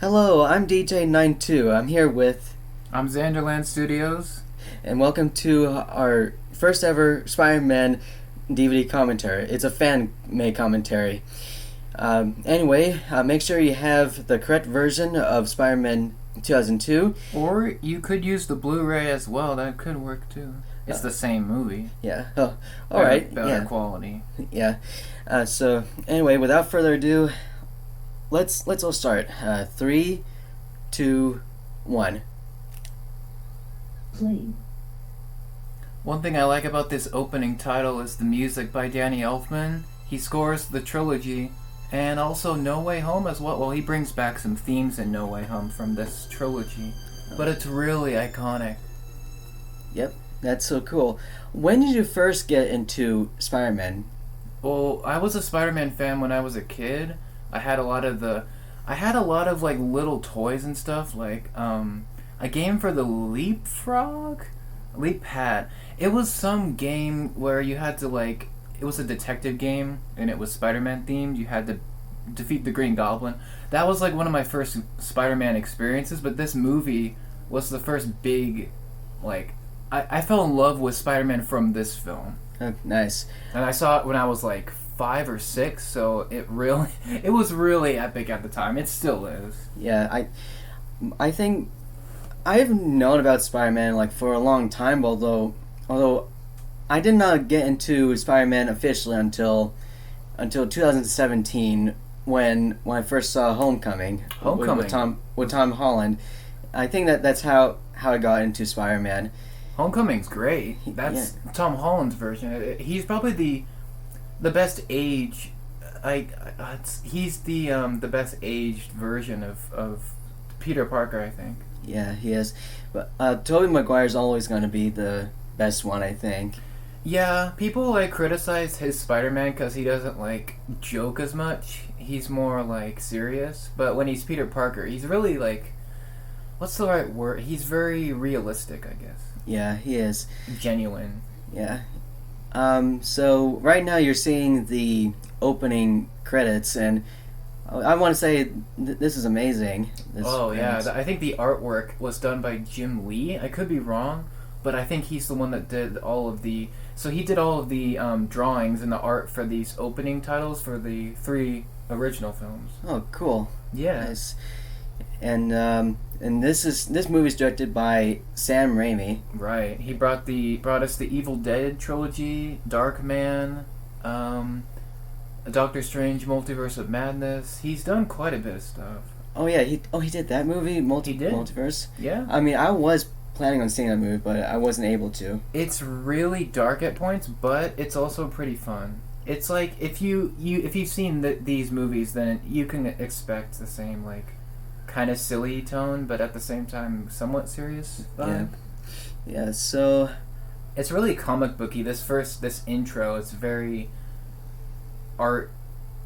Hello, I'm DJ92. I'm here with, I'm Xanderland Studios. and welcome to our first ever Spider-Man DVD commentary. It's a fan-made commentary. Make sure you have the correct version of Spider-Man 2002. Or you could use the Blu-ray as well. That could work too. It's the same movie. Yeah. Oh, all right. Better quality. Yeah. Without further ado, let's all start. 3, 2, 1. Play. One thing I like about this opening title is the music by Danny Elfman. He scores the trilogy and also No Way Home as well. Well, he brings back some themes in No Way Home from this trilogy, but it's really iconic. Yep, that's so cool. When did you first get into Spider-Man? Well, I was a Spider-Man fan when I was a kid. I had a lot of like little toys and stuff, like a game for the Leap Pad. It was some game where you had to it was a detective game and it was Spider-Man themed. You had to defeat the Green Goblin. That was like one of my first Spider-Man experiences, but this movie was the first big I fell in love with Spider-Man from this film. Oh, nice. And I saw it when I was like 5 or 6, so it was really epic at the time. It still is. Yeah, I think I've known about Spider-Man for a long time, although I did not get into Spider-Man officially until 2017 when I first saw Homecoming. With Tom Holland. I think that's how I got into Spider-Man. Homecoming's great. That's Tom Holland's version. He's probably the best age. He's the best aged version of Peter Parker, I think. Yeah, he is. But Tobey Maguire's always going to be the best one, I think. Yeah, people criticize his Spider-Man because he doesn't joke as much. He's more serious. But when he's Peter Parker, he's really what's the right word? He's very realistic, I guess. Yeah, he is. Genuine. Yeah. So right now you're seeing the opening credits, and I want to say this is amazing. I think the artwork was done by Jim Lee. I could be wrong, but I think he's the one that did all of the... So he did all of the drawings and the art for these opening titles for the 3 original films. Oh, cool. Yeah. Nice. And this movie's directed by Sam Raimi. Right. He brought us the Evil Dead trilogy, Darkman, Doctor Strange, Multiverse of Madness. He's done quite a bit of stuff. Oh yeah, he did that movie, He did. Multiverse. Yeah. I mean, I was planning on seeing that movie, but I wasn't able to. It's really dark at points, but it's also pretty fun. It's like if you've seen these movies, then you can expect the same kind of silly tone, but at the same time somewhat serious vibe. Yeah. So it's really comic booky. This intro is very art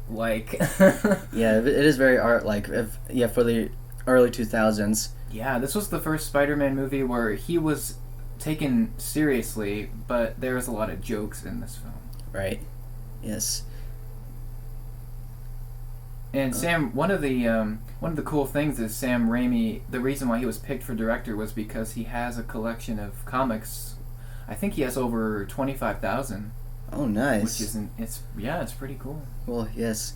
like. Yeah, it is very art like. For the early 2000s. Yeah, this was the first Spider-Man movie where he was taken seriously, but there was a lot of jokes in this film. Right. Yes. And Sam, one of the cool things is Sam Raimi. The reason why he was picked for director was because he has a collection of comics. I think he has over 25,000. Oh, nice. Which it's pretty cool. Well, yes.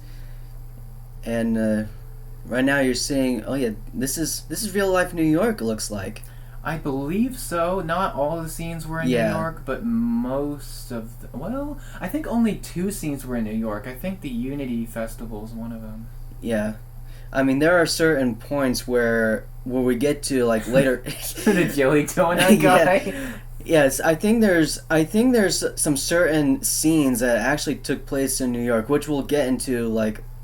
And right now you're seeing. Oh yeah, this is real life New York. It looks like. I believe so. Not all of the scenes were in New York, but most of I think only 2 scenes were in New York. I think the Unity Festival is one of them. Yeah. I mean, there are certain points where we get to later. The Joey Donut guy. Yeah. Yes, I think there's some certain scenes that actually took place in New York, which we'll get into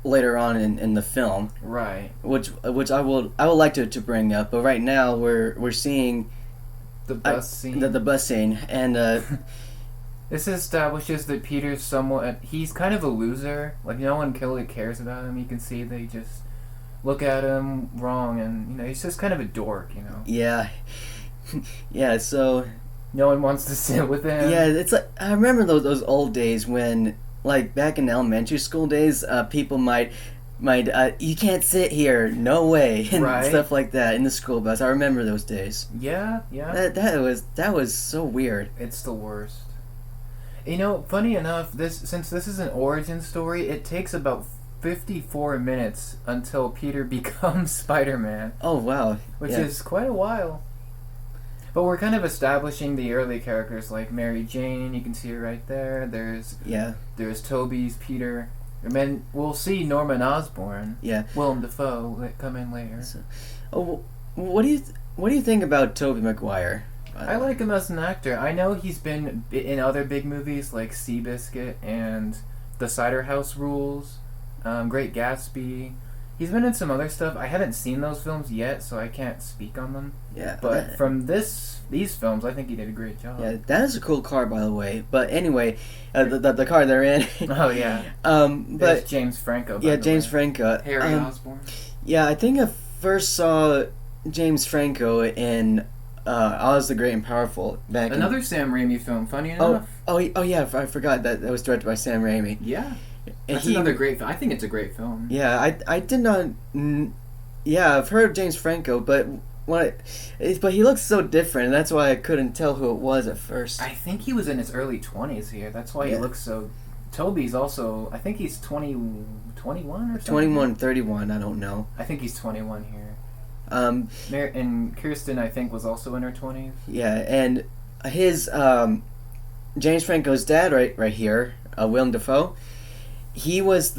later on in the film. Right. Which I would like to bring up, but right now we're seeing the bus scene. The bus scene, and this establishes that Peter's he's kind of a loser. No one really cares about him. You can see they just look at him wrong, and he's just kind of a dork. Yeah. Yeah. So no one wants to sit with him. Yeah, it's I remember those old days when back in elementary school days, people might You can't sit here, no way, and Right. stuff like that in the school bus. I remember those days. Yeah. That was so weird. It's the worst. You know, funny enough, since this is an origin story, it takes about 54 minutes until Peter becomes Spider-Man, Oh wow, which yeah. is quite a while. But we're kind of establishing the early characters like Mary Jane. You can see her right there. There's Toby's Peter. And then we'll see Norman Osborn. Yeah. Willem Dafoe come in later. So, what do you think about Tobey Maguire? I like him as an actor. I know he's been in other big movies like Seabiscuit and The Cider House Rules, Great Gatsby. He's been in some other stuff. I haven't seen those films yet, so I can't speak on them. Yeah, But from these films, I think he did a great job. yeah, that is a cool car, by the way. But anyway, the car they're in. Oh yeah. But There's James Franco. yeah, James Franco. Harry Osborn. Yeah, I think I first saw James Franco in Oz the Great and Powerful back. Another Sam Raimi film. Funny enough. Oh yeah, I forgot that was directed by Sam Raimi. Yeah. And That's another great film. I think it's a great film. Yeah, I did not. Yeah, I've heard of James Franco, but but he looks so different, and that's why I couldn't tell who it was at first. I think he was in his early 20s here. That's why he looks so... Toby's also... I think he's 21 or something? 21, 31, I don't know. I think he's 21 here. And Kirsten, I think, was also in her 20s. Yeah, and his... James Franco's dad right here, Willem Dafoe, he would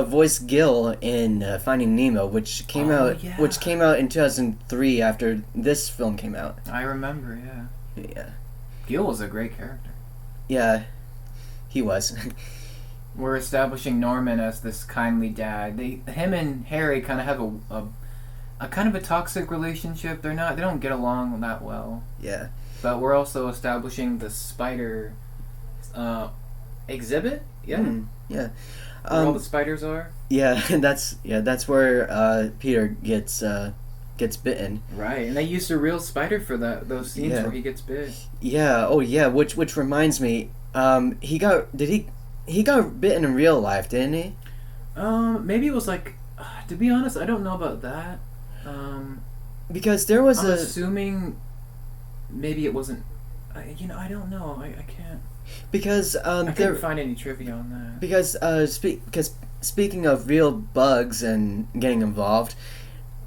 voice Gil in Finding Nemo, which came out in 2003 after this film came out. I remember, yeah. Yeah. Gil was a great character. Yeah, he was. We're establishing Norman as this kindly dad. Him and Harry kind of have a kind of a toxic relationship. They don't get along that well. Yeah. But we're also establishing the spider exhibit. Yeah. Yeah. Where all the spiders are. Yeah, that's where Peter gets bitten. Right, and they used a real spider for those scenes where he gets bit. Yeah. Oh yeah. Which reminds me, he got bitten in real life, didn't he? Maybe it was like, to be honest, I don't know about that. Because there was I'm assuming maybe it wasn't. I don't know. I can't. Because I couldn't find any trivia on that. Because speaking of real bugs and getting involved,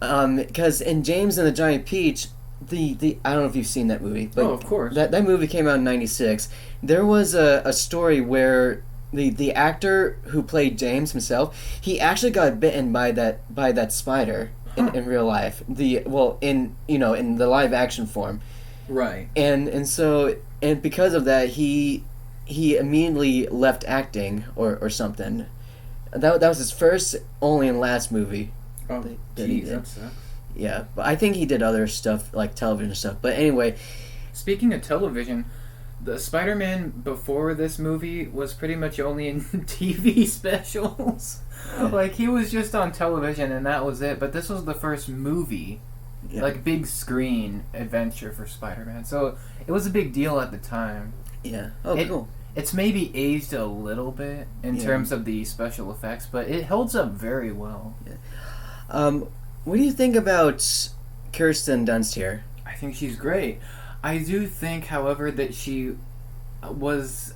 because in James and the Giant Peach, the I don't know if you've seen that movie, but of course. That movie came out in '96. There was a story where the actor who played James himself, he actually got bitten by that spider in real life. In the live action form. Right. And so because of that he immediately left acting or something. That was his first, only and last movie. Oh, jeez, that sucks. Yeah, but I think he did other stuff like television stuff. But anyway, speaking of television, the Spider-Man before this movie was pretty much only in TV specials. Like, he was just on television and that was it. But this was the first movie, like big screen adventure for Spider-Man. So it was a big deal at the time. Yeah. Oh, cool. It's maybe aged a little bit in terms of the special effects, but it holds up very well. Yeah. What do you think about Kirsten Dunst here? I think she's great. I do think, however, that she was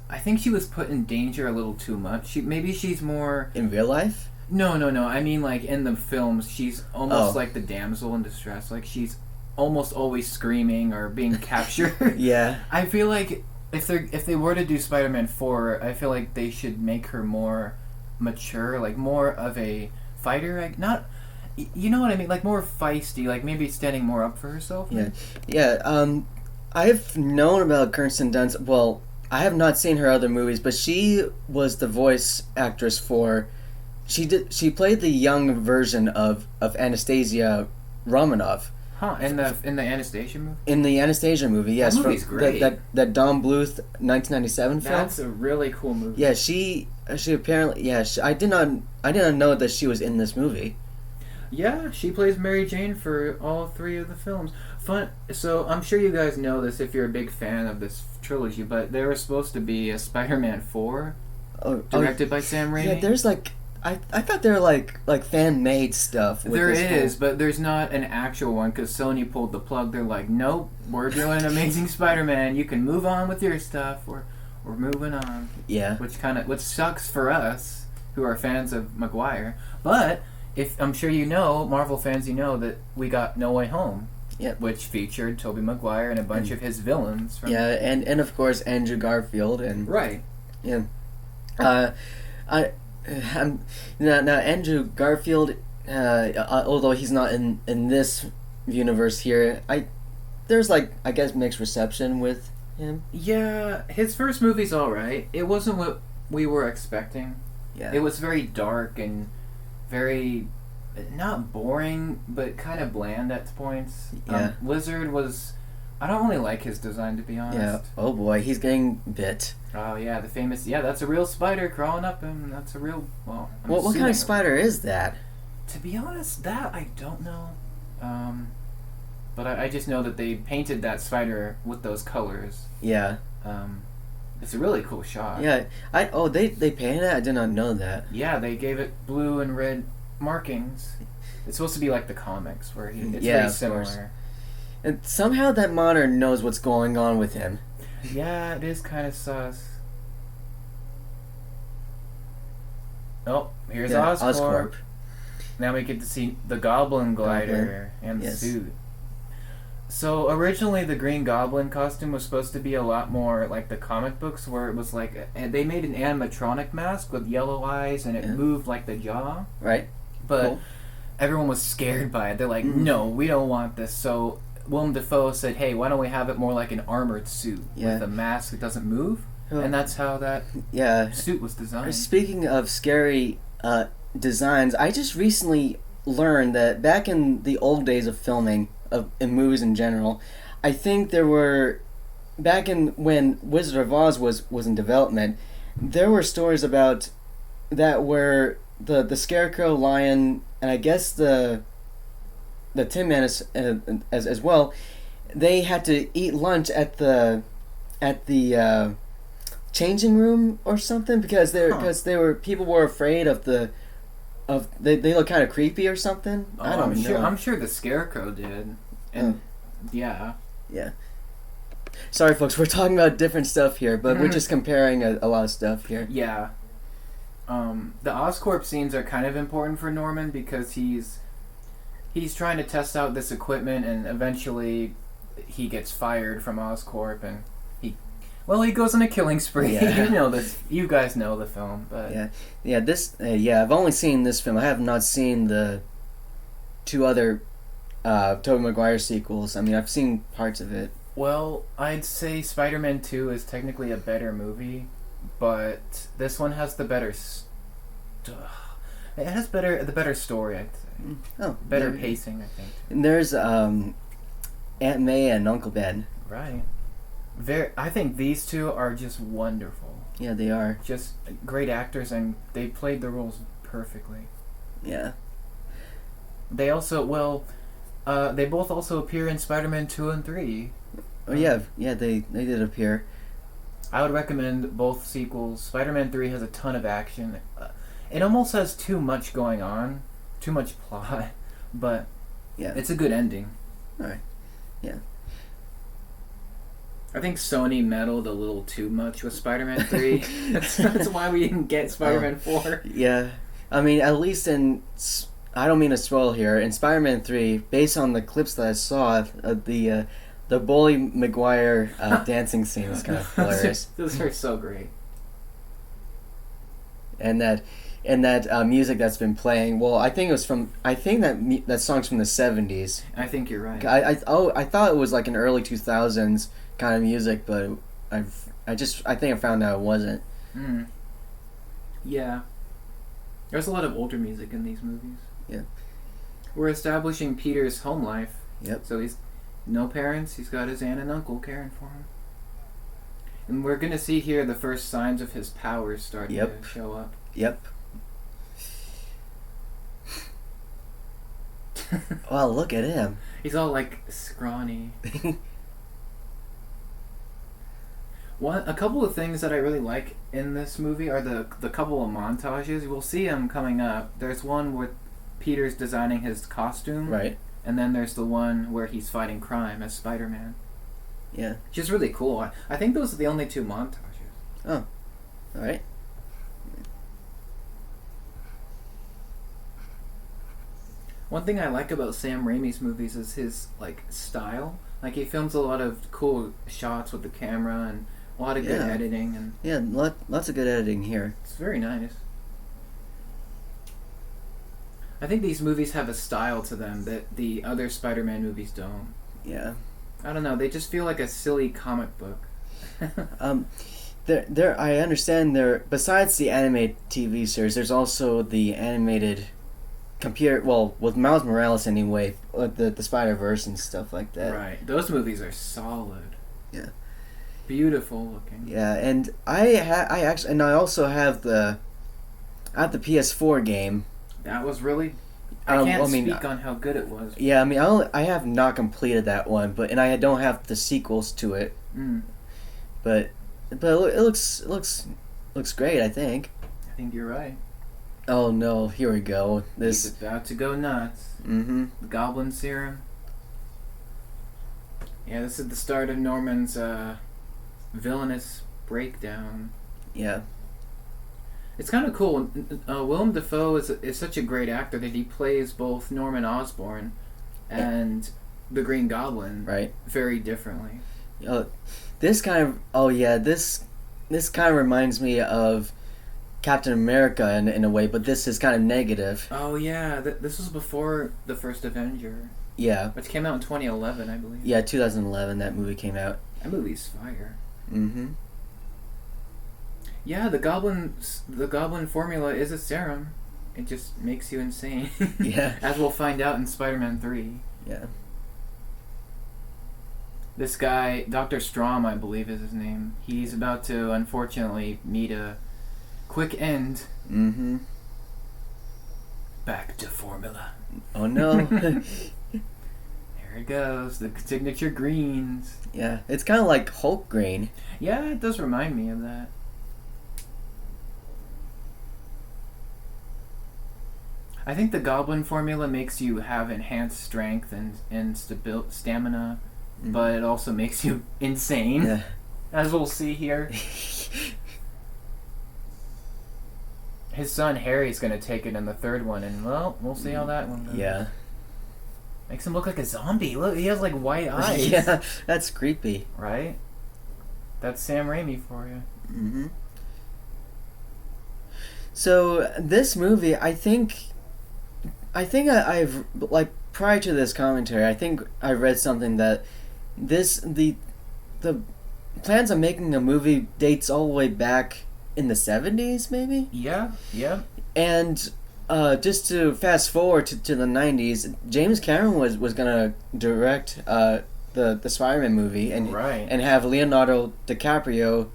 put in danger a little too much. Maybe she's more... In real life? No. I mean, like, in the films, she's almost like the damsel in distress. Like, she's almost always screaming or being captured. Yeah. I feel like if they were to do Spider-Man 4, I feel like they should make her more mature, like more of a fighter, like not, you know what I mean, like more feisty, like maybe standing more up for herself. Yeah. I've known about Kirsten Dunst. Well, I have not seen her other movies, but she was the voice actress for. She played the young version of Anastasia Romanoff. Huh, in the Anastasia movie? In the Anastasia movie, yes. That movie's great. That Don Bluth 1997 film. That's a really cool movie. Yeah, she apparently, I did not know that she was in this movie. Yeah, she plays Mary Jane for all 3 of the films. Fun. So I'm sure you guys know this if you're a big fan of this trilogy, but there was supposed to be a Spider-Man 4 directed by Sam Raimi. Yeah, I thought they were like fan made stuff. With There this is, whole- but there's not an actual one because Sony pulled the plug. They're like, nope, we're doing Amazing Spider-Man. You can move on with your stuff. We're moving on. Yeah. Which sucks for us who are fans of Maguire. But if I'm sure you know, Marvel fans, you know that we got No Way Home. Yep. Which featured Tobey Maguire and a bunch of his villains. Yeah, and of course Andrew Garfield and Right. yeah. I'm, now Andrew Garfield, although he's not in this universe here, there's like I guess mixed reception with him. Yeah, his first movie's alright. It wasn't what we were expecting. Yeah. It was very dark and very not boring, but kind of bland at points. Yeah. Lizard was. I don't really like his design, to be honest. Yeah. Oh boy, he's getting bit. Oh yeah, the famous. Yeah, that's a real spider crawling up him. That's a real. Well, What kind of spider is that? To be honest, that I don't know. But I just know that they painted that spider with those colors. Yeah. It's a really cool shot. Yeah. They painted it. I did not know that. Yeah, they gave it blue and red markings. It's supposed to be like the comics, where it's Yeah, very of similar. course. And somehow that monitor knows what's going on with him. Yeah, it is kind of sus. Oh, here's Yeah, Oscorp. Now we get to see the Goblin glider and the Yes. suit. So originally the Green Goblin costume was supposed to be a lot more like the comic books, where it was like they made an animatronic mask with yellow eyes and it moved like the jaw. Right. But Cool. everyone was scared by it. They're like, no, we don't want this. So Willem Dafoe said, hey, why don't we have it more like an armored suit with a mask that doesn't move? Oh. And that's how that suit was designed. Speaking of scary designs, I just recently learned that back in the old days of filming, in movies in general, I think there were, back in when Wizard of Oz was in development, there were stories about that where the Scarecrow, Lion, and I guess the Tin Man as well, they had to eat lunch at the changing room or something because people were afraid of they look kind of creepy or something. Oh, I don't know. I'm sure the Scarecrow did, and yeah. Sorry, folks, we're talking about different stuff here, but we're just comparing a lot of stuff here. Yeah. The Oscorp scenes are kind of important for Norman because he's trying to test out this equipment, and eventually he gets fired from Oscorp, and he goes on a killing spree. Yeah. You know this. You guys know the film, but I've only seen this film. I have not seen the two other Tobey Maguire sequels. I mean, I've seen parts of it. Well, I'd say Spider-Man 2 is technically a better movie, but this one has the better. It has the better story, I'd say. Oh, better pacing, I think. And there's Aunt May and Uncle Ben. Right. I think these two are just wonderful. Yeah, they are. Just great actors, and they played the roles perfectly. Yeah. They also, they both also appear in Spider-Man 2 and 3. Oh yeah, they did appear. I would recommend both sequels. Spider-Man 3 has a ton of action. It almost has too much going on, too much plot, but it's a good ending. All right. Yeah. I think Sony meddled a little too much with Spider-Man 3. That's why we didn't get Spider-Man 4. Yeah. I mean, at least I don't mean to spoil here, in Spider-Man 3, based on the clips that I saw, the Bully Maguire dancing scene is kind of hilarious. Those are so great. And that music that's been playing, well, I think that song's from the 70s. I think you're right. I thought it was like an early 2000s kind of music, but I think I found out it wasn't. Yeah. There's a lot of older music in these movies. Yeah. We're establishing Peter's home life. Yep. So he's no parents, he's got his aunt and uncle caring for him. And we're going to see here the first signs of his powers starting to show up. Yep. Well, look at him. He's all like scrawny. A couple of things that I really like in this movie are the couple of montages. We'll see them coming up. There's one where Peter's designing his costume, Right. and then there's the one where he's fighting crime as Spider-Man. Yeah. Which is really cool. I think those are the only two montages. Oh. All right. One thing I like about Sam Raimi's movies is his like style. Like he films a lot of cool shots with the camera and a lot of good editing, and Yeah, lots of good editing here. it's very nice. I think these movies have a style to them that the other Spider-Man movies don't. Yeah. I don't know. They just feel like a silly comic book. I understand there. Besides the animated TV series, there's also the animated computer. Well, with Miles Morales anyway, the Spider-Verse and stuff like that. Right. Those movies are solid. Yeah. Beautiful looking. Yeah, and I also have the PS4 game. That was really. I can't speak on how good it was. Yeah, I mean, I have not completed that one, and I don't have the sequels to it. Mm. But it looks great, I think. I think you're right. Oh no, here we go. He's about to go nuts. Mm-hmm. The Goblin Serum. Yeah, this is the start of Norman's villainous breakdown. Yeah. It's kind of cool. Willem Dafoe is such a great actor that he plays both Norman Osborn and the Green Goblin Right. very differently. This kind of reminds me of Captain America in a way, but this is kind of negative. Oh yeah, this was before the first Avenger, Yeah. which came out in 2011, I believe. Yeah, 2011 that movie came out. That movie's fire. Mm-hmm. Yeah, the Goblin formula is a serum. It just makes you insane. Yeah. As we'll find out in Spider-Man 3. Yeah. This guy, Dr. Strom, I believe is his name. He's about to, unfortunately, meet a quick end. Mm-hmm. Back to formula. Oh no. There it goes. The signature greens. Yeah, it's kind of like Hulk green. Yeah, it does remind me of that. I think the Goblin formula makes you have enhanced strength and stamina, but it also makes you insane, Yeah. as we'll see here. His son Harry's gonna take it in the third one, and well, we'll see how that one goes. Yeah. Makes him look like a zombie. Look, he has like white eyes. Yeah, that's creepy. Right? That's Sam Raimi for you. Mm-hmm. So this movie, I've like prior to this commentary, I think I read something that the plans on making a movie dates all the way back in the 70s, maybe. Yeah. And just to fast forward to the 90s, James Cameron was gonna direct the Spider-Man movie and have Leonardo DiCaprio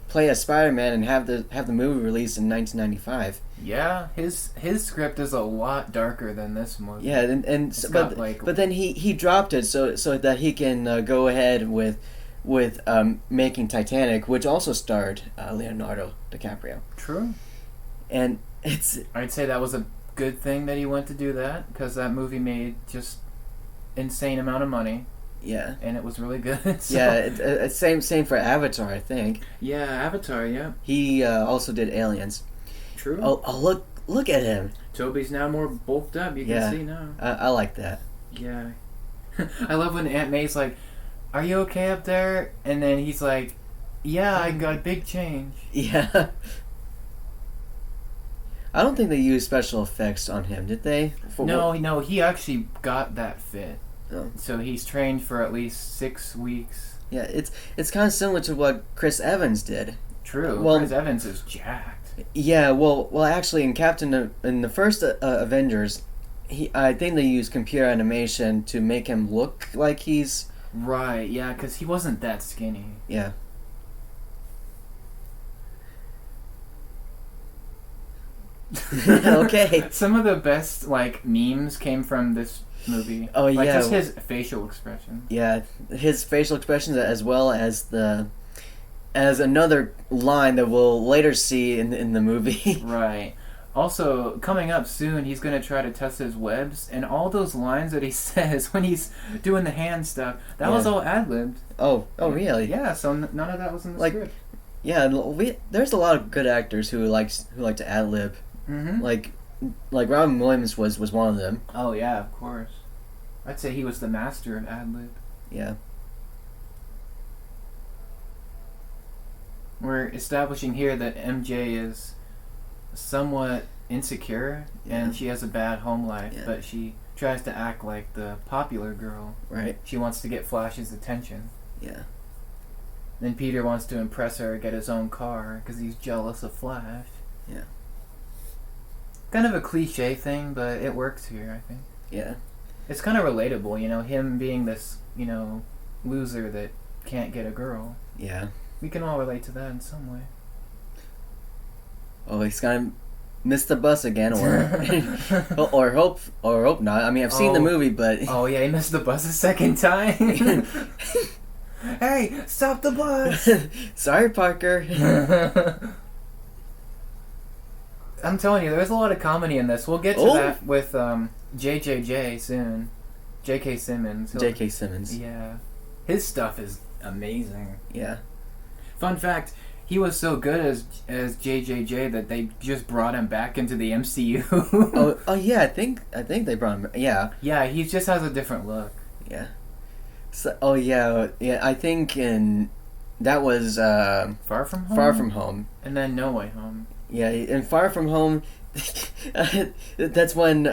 play as Spider-Man and have the movie released in 1995. Yeah, his script is a lot darker than this movie. Yeah, but then he dropped it so that he can go ahead with making Titanic, which also starred Leonardo DiCaprio. True. And I'd say that was a good thing that he went to do that, because that movie made just insane amount of money. Yeah. And it was really good. So. Yeah, same for Avatar, I think. Yeah, Avatar, yeah. He also did Aliens. True. Oh, look at him. Toby's now more bulked up, you can see now. I like that. Yeah. I love when Aunt May's like, "Are you okay up there?" And then he's like, "Yeah, I got a big change." Yeah. I don't think they used special effects on him, did they? No, he actually got that fit. Oh. So he's trained for at least 6 weeks. Yeah, it's kind of similar to what Chris Evans did. True. Well, Chris Evans is jacked. Yeah, well, actually, in the first Avengers, I think they used computer animation to make him look like he's right. Yeah, because he wasn't that skinny. Yeah. Okay. Some of the best memes came from this movie. Oh yeah, just his facial expression. Yeah, his facial expressions as well as the as another line that we'll later see in the movie. Right. Also, coming up soon, he's going to try to test his webs, and all those lines that he says when he's doing the hand stuff, that was all ad-libbed. Oh, really? Yeah, so none of that was in the script. Yeah, there's a lot of good actors who like to ad-lib. Mm-hmm. Like Robin Williams was one of them. Oh, yeah, of course. I'd say he was the master of ad-lib. Yeah. We're establishing here that MJ is somewhat insecure and she has a bad home life, but she tries to act like the popular girl. Right. She wants to get Flash's attention. Yeah. Then Peter wants to impress her, get his own car because he's jealous of Flash. Yeah. Kind of a cliche thing, but it works here, I think. Yeah. It's kind of relatable, him being this, loser that can't get a girl. Yeah. We can all relate to that in some way. Oh, he's gonna miss the bus again, or hope not. I mean, I've seen the movie, but oh yeah, he missed the bus a second time. Hey, stop the bus! Sorry, Parker. I'm telling you, there's a lot of comedy in this. We'll get to that with JJJ soon. J.K. Simmons. J.K. Simmons. Yeah, his stuff is amazing. Yeah. Fun fact. He was so good as JJJ that they just brought him back into the MCU. oh yeah, I think they brought him. Yeah. Yeah, he just has a different look. Yeah. So, I think that was Far From Home. Far From Home. And then No Way Home. Yeah, in Far From Home, that's when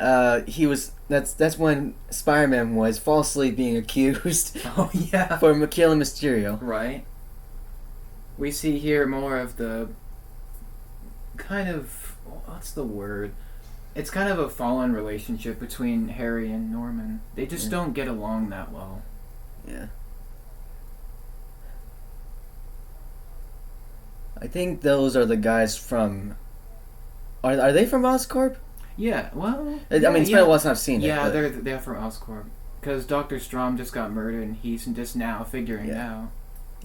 That's when Spider-Man was falsely being accused. Oh yeah. For killing Mysterio. Right. We see here more of the kind of, what's the word? It's kind of a fallen relationship between Harry and Norman. They just don't get along that well. Yeah. I think those are the guys from... Are they from Oscorp? Yeah, well... I mean, it's been a while since I've seen it. Yeah, they're from Oscorp. Because Dr. Strom just got murdered and he's just now figuring it out.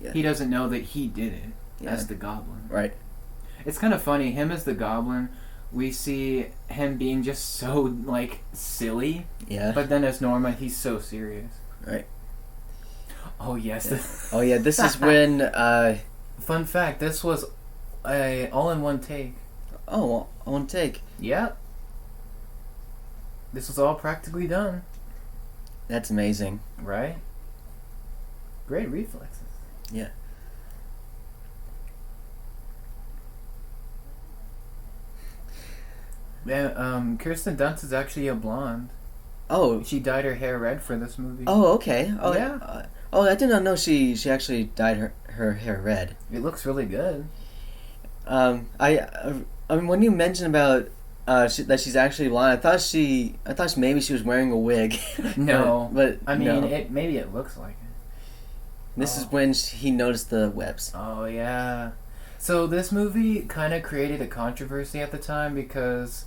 Yeah. He doesn't know that he did it as the Goblin. Right. It's kind of funny. Him as the Goblin, we see him being just so, like, silly. Yeah. But then as Norman, he's so serious. Right. Oh, yes. Yeah. This is when... Fun fact, this was a all-in-one take. Oh, one take. Yep. This was all practically done. That's amazing. Right? Great reflexes. Yeah. Yeah, Kirsten Dunst is actually a blonde. Oh. She dyed her hair red for this movie. Oh, okay. Oh, yeah. I did not know she actually dyed her hair red. It looks really good. I mean, when you mentioned about that she's actually blonde, I thought maybe she was wearing a wig. No, but I mean, no. Maybe it looks like it. This is when he noticed the webs. Oh yeah. So this movie kind of created a controversy at the time because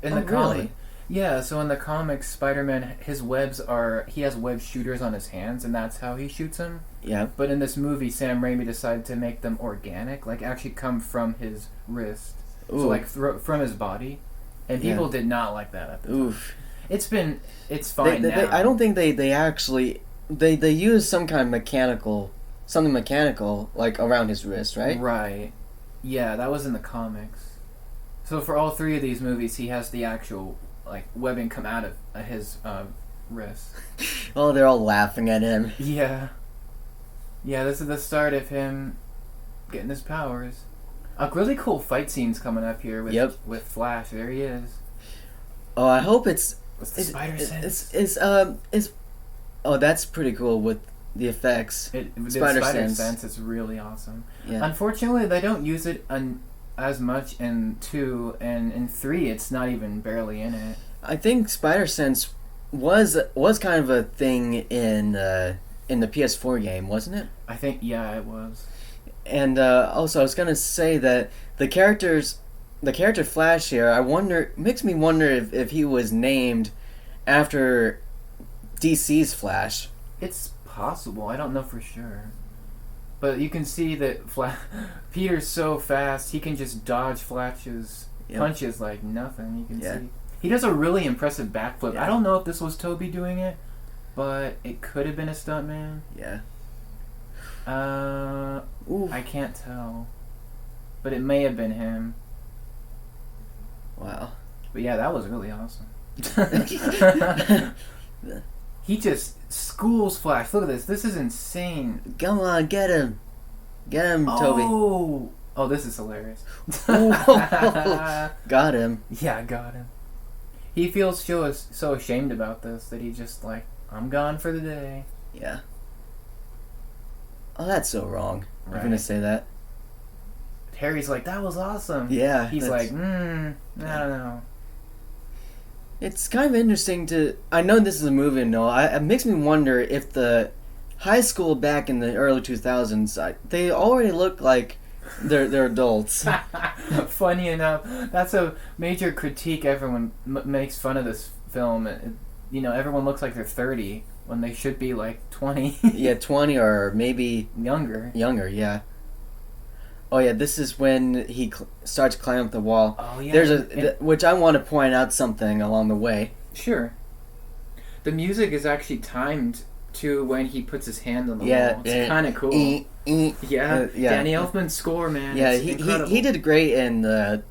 in the comic, really? Yeah. So in the comics, Spider-Man, he has web shooters on his hands, and that's how he shoots them. Yeah. But in this movie, Sam Raimi decided to make them organic, like actually come from his wrist. Ooh. So like from his body, and people did not like that at the time. Oof. It's fine now. I don't think they actually they use something mechanical like around his wrist, right? Right. Yeah, that was in the comics. So for all three of these movies, he has the actual like webbing come out of his wrist. Oh, they're all laughing at him. Yeah. Yeah, this is the start of him getting his powers. A really cool fight scene's coming up here with Flash. There he is. Oh, I hope it's the spider sense. Oh, that's pretty cool with the effects. The spider sense is really awesome. Yeah. Unfortunately, they don't use it as much in 2, and in 3, it's not even barely in it. I think spider sense was kind of a thing in the PS4 game, wasn't it? I think it was. And also, I was gonna say that the character Flash here, makes me wonder if he was named after DC's Flash. It's possible. I don't know for sure. But you can see that Peter's so fast, he can just dodge Fletch's punches like nothing. You can see. He does a really impressive backflip. I don't know if this was Toby doing it, but it could have been a stuntman. Yeah. I can't tell. But it may have been him. Wow. But yeah, that was really awesome. He just schools Flash. Look at this. This is insane. Come on, get him. Get him, Toby. Oh, this is hilarious. Got him. Yeah, got him. He feels so ashamed about this that he just like, I'm gone for the day. Yeah. Oh, that's so wrong. Right. I'm gonna say that. Harry's like, that was awesome. Yeah. He's like, I don't know. It's kind of interesting to... I know this is a movie, it makes me wonder if the high school back in the early 2000s, they already look like they're adults. Funny enough, that's a major critique. Everyone makes fun of this film. Everyone looks like they're 30 when they should be like 20. Yeah, 20 or maybe... Younger, yeah. Oh yeah, this is when he starts climbing up the wall. Oh yeah. There's which I want to point out something along the way. Sure. The music is actually timed to when he puts his hand on the wall. It's kind of cool. Yeah. Danny Elfman's score, man. Yeah, it's he did great in the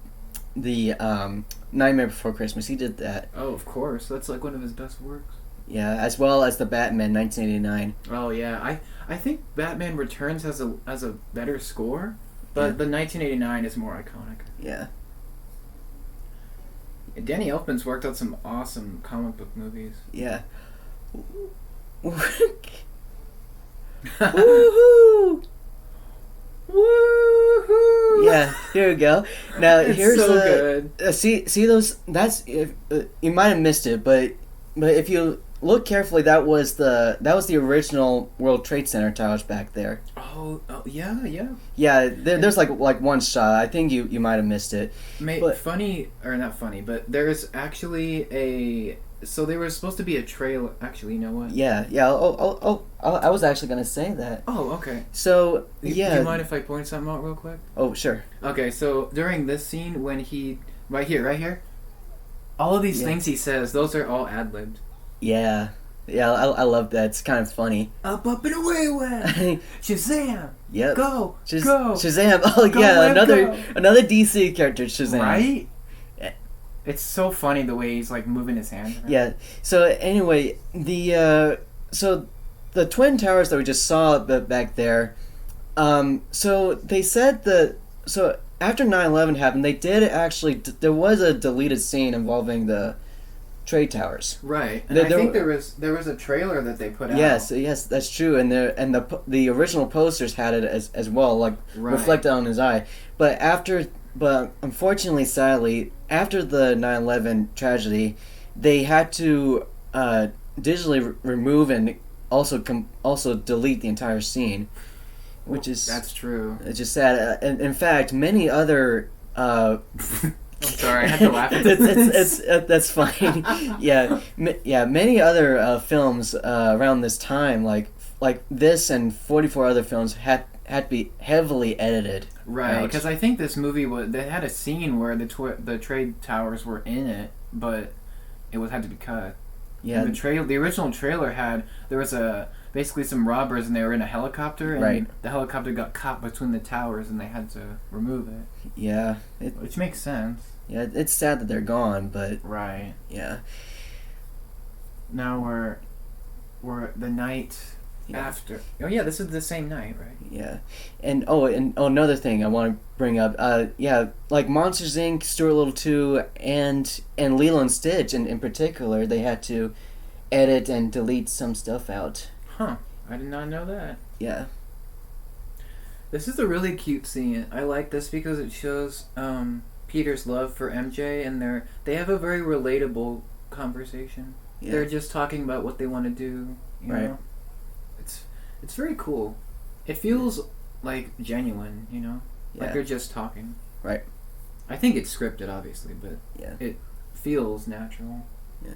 Nightmare Before Christmas. He did that. Oh, of course. That's like one of his best works. Yeah, as well as the Batman 1989. Oh yeah, I think Batman Returns has a better score. But the 1989 is more iconic. Yeah. Danny Elfman's worked on some awesome comic book movies. Yeah. Woohoo! Woohoo! Yeah, here we go. Now it's here's so good. See those. That's you might have missed it, but if you look carefully, that was the original World Trade Center towers back there. Oh yeah. Yeah, there's like one shot. I think you might have missed it. Funny or not funny, but there's actually so there was supposed to be a trailer. Actually, you know what? Yeah. Oh, I was actually gonna say that. Oh, okay. So Do you mind if I point something out real quick? Oh, sure. Okay, so during this scene when he right here, all of these things he says, those are all ad-libbed. Yeah, I love that. It's kind of funny. Up and away, Shazam! Yep. Go! Shazam! Oh go, yeah, go. another DC character, Shazam. Right? It's so funny the way he's like moving his hand around. Yeah. So anyway, the Twin Towers that we just saw back there. So they said so after 9/11 happened, they did actually. There was a deleted scene involving the trade towers. Right, and I think there was a trailer that they put out. Yes, that's true, and the original posters had it as well, like reflected on his eye. But unfortunately, sadly, after the 9/11 tragedy, they had to digitally remove and also delete the entire scene, which is that's true. It's just sad. In fact, many other. I'm sorry, I had to laugh at this. That's fine. Yeah, many other films around this time, like this and 44 other films, had to be heavily edited. Right, because I think this movie they had a scene where the trade towers were in it, but it had to be cut. Yeah, the original trailer there was basically some robbers and they were in a helicopter and the helicopter got caught between the towers and they had to remove it. Yeah, which makes sense. Yeah, it's sad that they're gone, but yeah. Now we're the night after. Oh yeah, this is the same night, right? Yeah, and another thing I want to bring up. Like Monsters Inc., Stuart Little 2, and Lilo and Stitch, in particular, they had to edit and delete some stuff out. Huh? I did not know that. Yeah. This is a really cute scene. I like this because it shows Peter's love for MJ, and they have a very relatable conversation. Yeah. They're just talking about what they want to do. You know? It's very cool. It feels like genuine, like they're just talking. Right. I think it's scripted, obviously, but it feels natural. Yeah.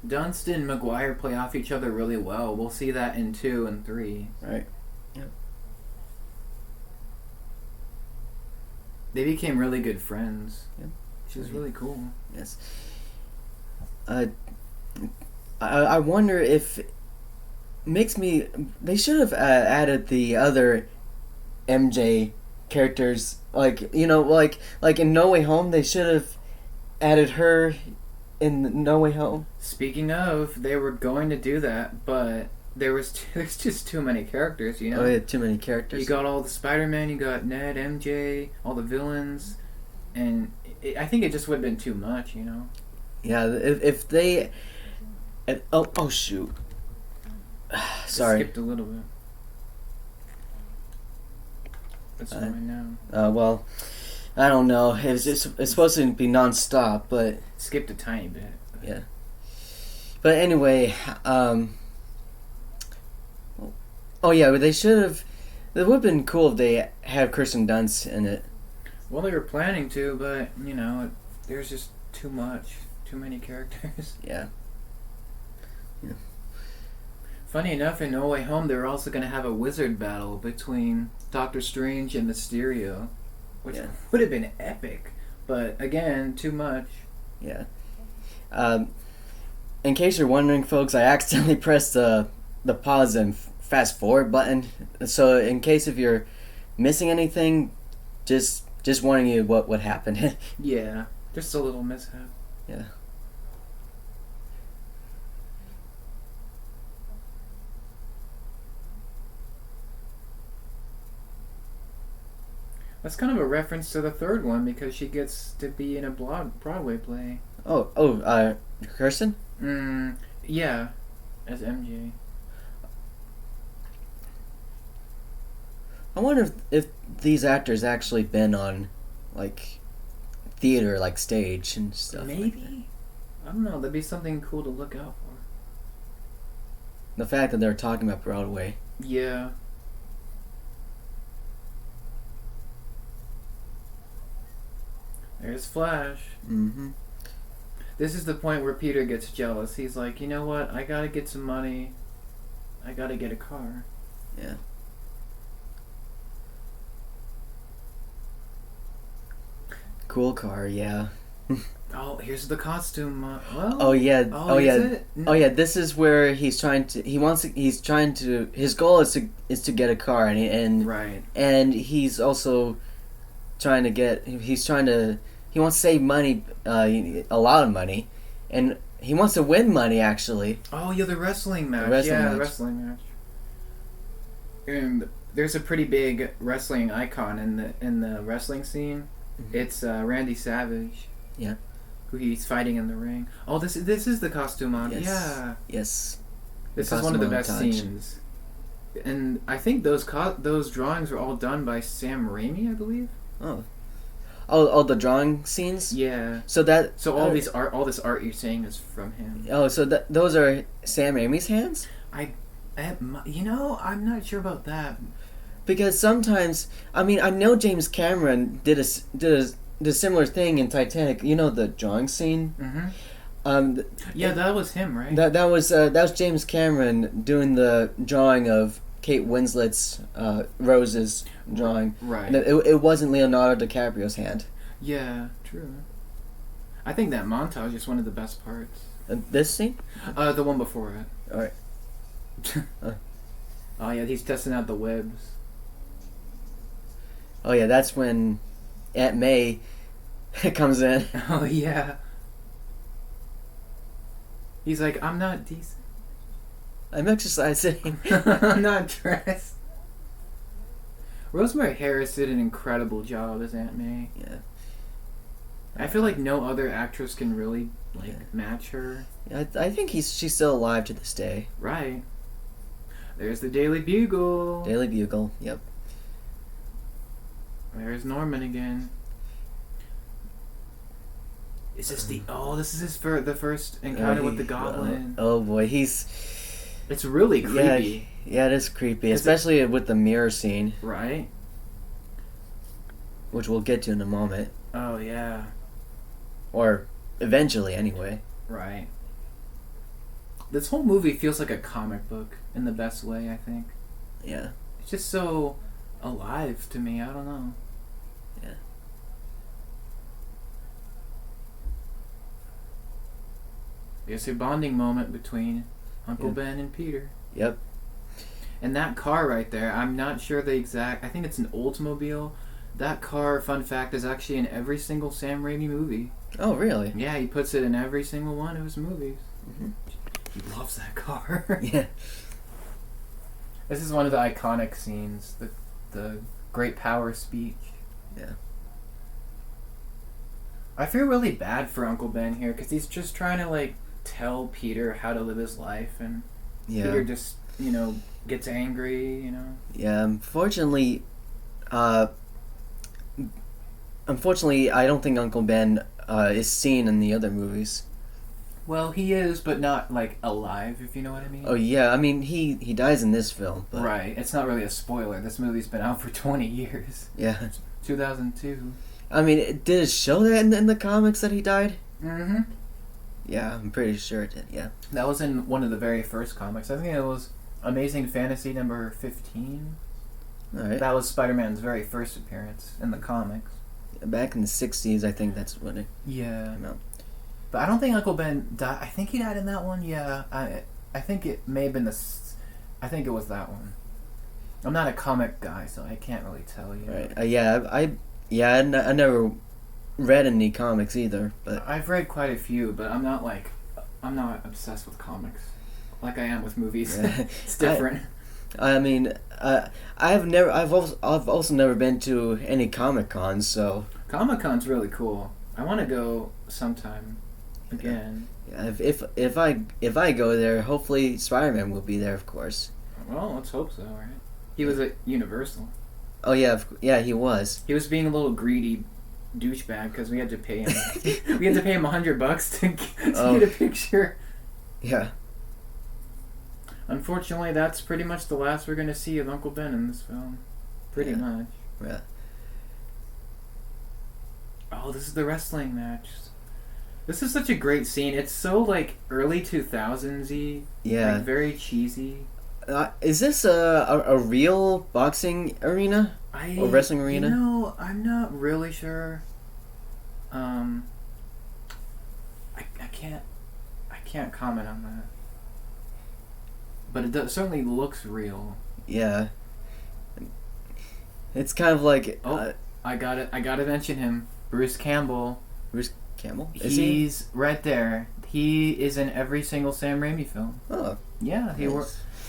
Dunst and Maguire play off each other really well. We'll see that in 2 and 3. Right. Yeah. They became really good friends. Yep. Which is really cool. Yes. I wonder if makes me. They should have added the other MJ characters, like in No Way Home. They should have added her in No Way Home. Speaking of, they were going to do that, but there's just too many characters, you know? Oh, yeah, too many characters. You got all the Spider-Man, you got Ned, MJ, all the villains, and I think it just would have been too much, you know? Yeah, if they... Oh shoot. Sorry. I skipped a little bit. That's fine now. Well, I don't know. It's supposed to be non-stop, but... Skipped a tiny bit. Yeah. But anyway, oh yeah, but they should have... It would have been cool if they had Kirsten Dunst in it. Well, they were planning to, but, you know, there's just too much. Too many characters. Yeah. Yeah. Funny enough, in No Way Home, they were also going to have a wizard battle between Doctor Strange and Mysterio, which would have been epic. But, again, too much. Yeah. In case you're wondering, folks, I accidentally pressed the pause and fast forward button. So, in case if you're missing anything, just warning you what happened. Yeah, just a little mishap. Yeah. That's kind of a reference to the third one because she gets to be in a Broadway play. Kirsten? Yeah, as MJ. I wonder if these actors actually been on, like, theater, like stage and stuff. Maybe. I don't know. That'd be something cool to look out for. The fact that they're talking about Broadway. Yeah. There's Flash. Mm-hmm. This is the point where Peter gets jealous. He's like, you know what? I gotta get some money. I gotta get a car. Yeah. Cool car, yeah. Oh, here's the costume. Oh yeah. Oh yeah. It? Oh yeah. This is where he's trying to. He's trying to. His goal is to get a car, and right. And he's also trying to get. He's trying to. He wants to save money, a lot of money, and he wants to win money actually. Oh yeah, the wrestling match. The wrestling match. And there's a pretty big wrestling icon in the wrestling scene. Mm-hmm. It's Randy Savage. Yeah. Who he's fighting in the ring. Oh, this is the costume on. Yes. Yeah. Yes. This is one of the best scenes. And I think those drawings were all done by Sam Raimi, I believe. Oh, the drawing scenes? Yeah. So all this art you're saying is from him. Oh, so those are Sam Raimi's hands? I'm not sure about that. Because sometimes, I mean, I know James Cameron did a similar thing in Titanic. You know the drawing scene. Mm-hmm. That was him, right? That was James Cameron doing the drawing of Kate Winslet's Rose's drawing. Right. And it wasn't Leonardo DiCaprio's hand. Yeah, true. I think that montage is one of the best parts. This scene? The one before it. All right. Oh yeah, he's testing out the webs. Oh yeah, that's when Aunt May comes in. Oh yeah. He's like, I'm not decent. I'm exercising. I'm not dressed. Rosemary Harris did an incredible job as Aunt May. Yeah. I feel like no other actress can really match her. I think she's still alive to this day. Right. There's the Daily Bugle. Daily Bugle. Yep. There's Norman again. Is this this is the first encounter with the Goblin. Oh boy, it's really creepy. Yeah, it is creepy, especially with the mirror scene. Right. Which we'll get to in a moment. Oh yeah. Or eventually, anyway. Right. This whole movie feels like a comic book in the best way, I think. Yeah. It's just so alive to me. I don't know. Yeah. It's a bonding moment between Uncle Ben and Peter. Yep. And that car right there, I'm not sure the exact... I think it's an Oldsmobile. That car, fun fact, is actually in every single Sam Raimi movie. Oh, really? Yeah, he puts it in every single one of his movies. Mm-hmm. He loves that car. Yeah. This is one of the iconic scenes, the great power speech. Yeah. I feel really bad for Uncle Ben here, because he's just trying to, like, tell Peter how to live his life, and Peter just, gets angry, Yeah, unfortunately, I don't think Uncle Ben is seen in the other movies. Well, he is, but not, like, alive, if you know what I mean. Oh, yeah, I mean, he dies in this film. But... Right, it's not really a spoiler. This movie's been out for 20 years. Yeah. 2002. I mean, did it show that in the comics that he died? Mm-hmm. Yeah, I'm pretty sure it did, yeah. That was in one of the very first comics. I think it was Amazing Fantasy number 15. Alright. That was Spider-Man's very first appearance in the comics. Back in the 60s, I think that's when it came out. But I don't think Uncle Ben died. I think he died in that one, yeah. I think it may have been I think it was that one. I'm not a comic guy, so I can't really tell you. Right. I never read any comics either, but I've read quite a few, but I'm not obsessed with comics like I am with movies. Yeah. It's different. I mean, I've also never been to any Comic Cons, so Comic-Con's really cool. I want to go sometime again. Yeah, if I go there, hopefully Spider-Man will be there, of course. Well, let's hope so, right? He was at Universal. Oh yeah, he was. He was being a little greedy douchebag because we had to pay him. we had to pay him $100 to get a picture. Yeah. Unfortunately, that's pretty much the last we're going to see of Uncle Ben in this film. Pretty much. Yeah. Oh, this is the wrestling match. This is such a great scene. It's so, like, early 2000s-y. Yeah. Like, very cheesy. Is this a real boxing arena? Or wrestling arena? I'm not really sure. I can't comment on that. But it certainly looks real. Yeah. It's kind of like... I gotta mention him. Bruce Campbell. Bruce Campbell? He's right there. He is in every single Sam Raimi film. Oh. Yeah,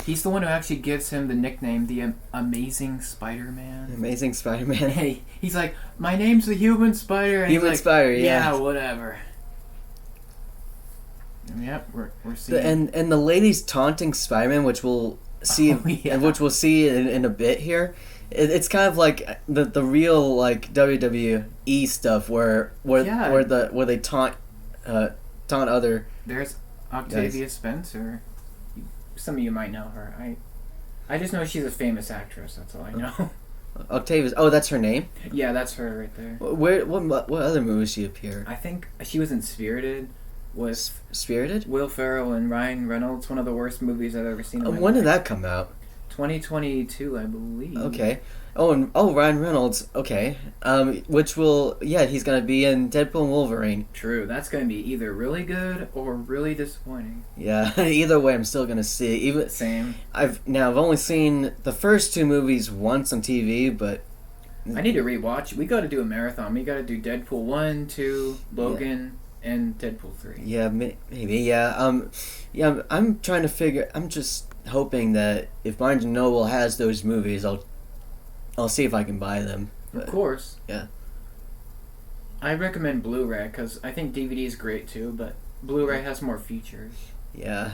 he's the one who actually gives him the nickname, the Amazing Spider-Man. Amazing Spider-Man. Hey, he's like, my name's the Human Spider. And Human Spider, yeah. Yeah, whatever. Yep, we're seeing... And the lady's taunting Spider-Man, which we'll see, which we'll see in a bit here. It's kind of like the real like WWE stuff where they taunt other. There's Octavia Spencer. Some of you might know her. I just know she's a famous actress. That's all I know. Octavia's. Oh, that's her name. Yeah, that's her right there. What other movies she appeared? I think she was in Spirited. Was Spirited? Will Ferrell and Ryan Reynolds. One of the worst movies I've ever seen. When did that come out? 2022, I believe. Okay. Ryan Reynolds. Okay. He's gonna be in Deadpool and Wolverine. True. That's gonna be either really good or really disappointing. Yeah. Either way, I'm still gonna see it. Same. I've only seen the first two movies once on TV, but I need to rewatch. We got to do a marathon. We got to do Deadpool 1, 2, Logan, and Deadpool 3. Yeah, maybe. Yeah. I'm trying to figure. I'm just hoping that if Barnes and Noble has those movies, I'll see if I can buy them. Of course. Yeah. I recommend BluRay because I think DVD is great too, but BluRay has more features. Yeah,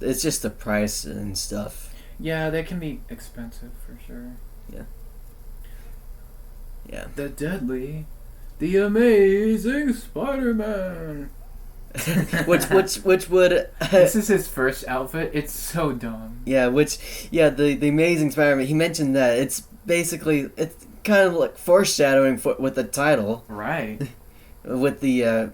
it's just the price and stuff. Yeah, they can be expensive for sure. Yeah. Yeah. The Amazing Spider-Man. which would this is his first outfit. It's so dumb. Yeah, the Amazing Spider-Man. He mentioned that it's kind of like foreshadowing with the title, right? with the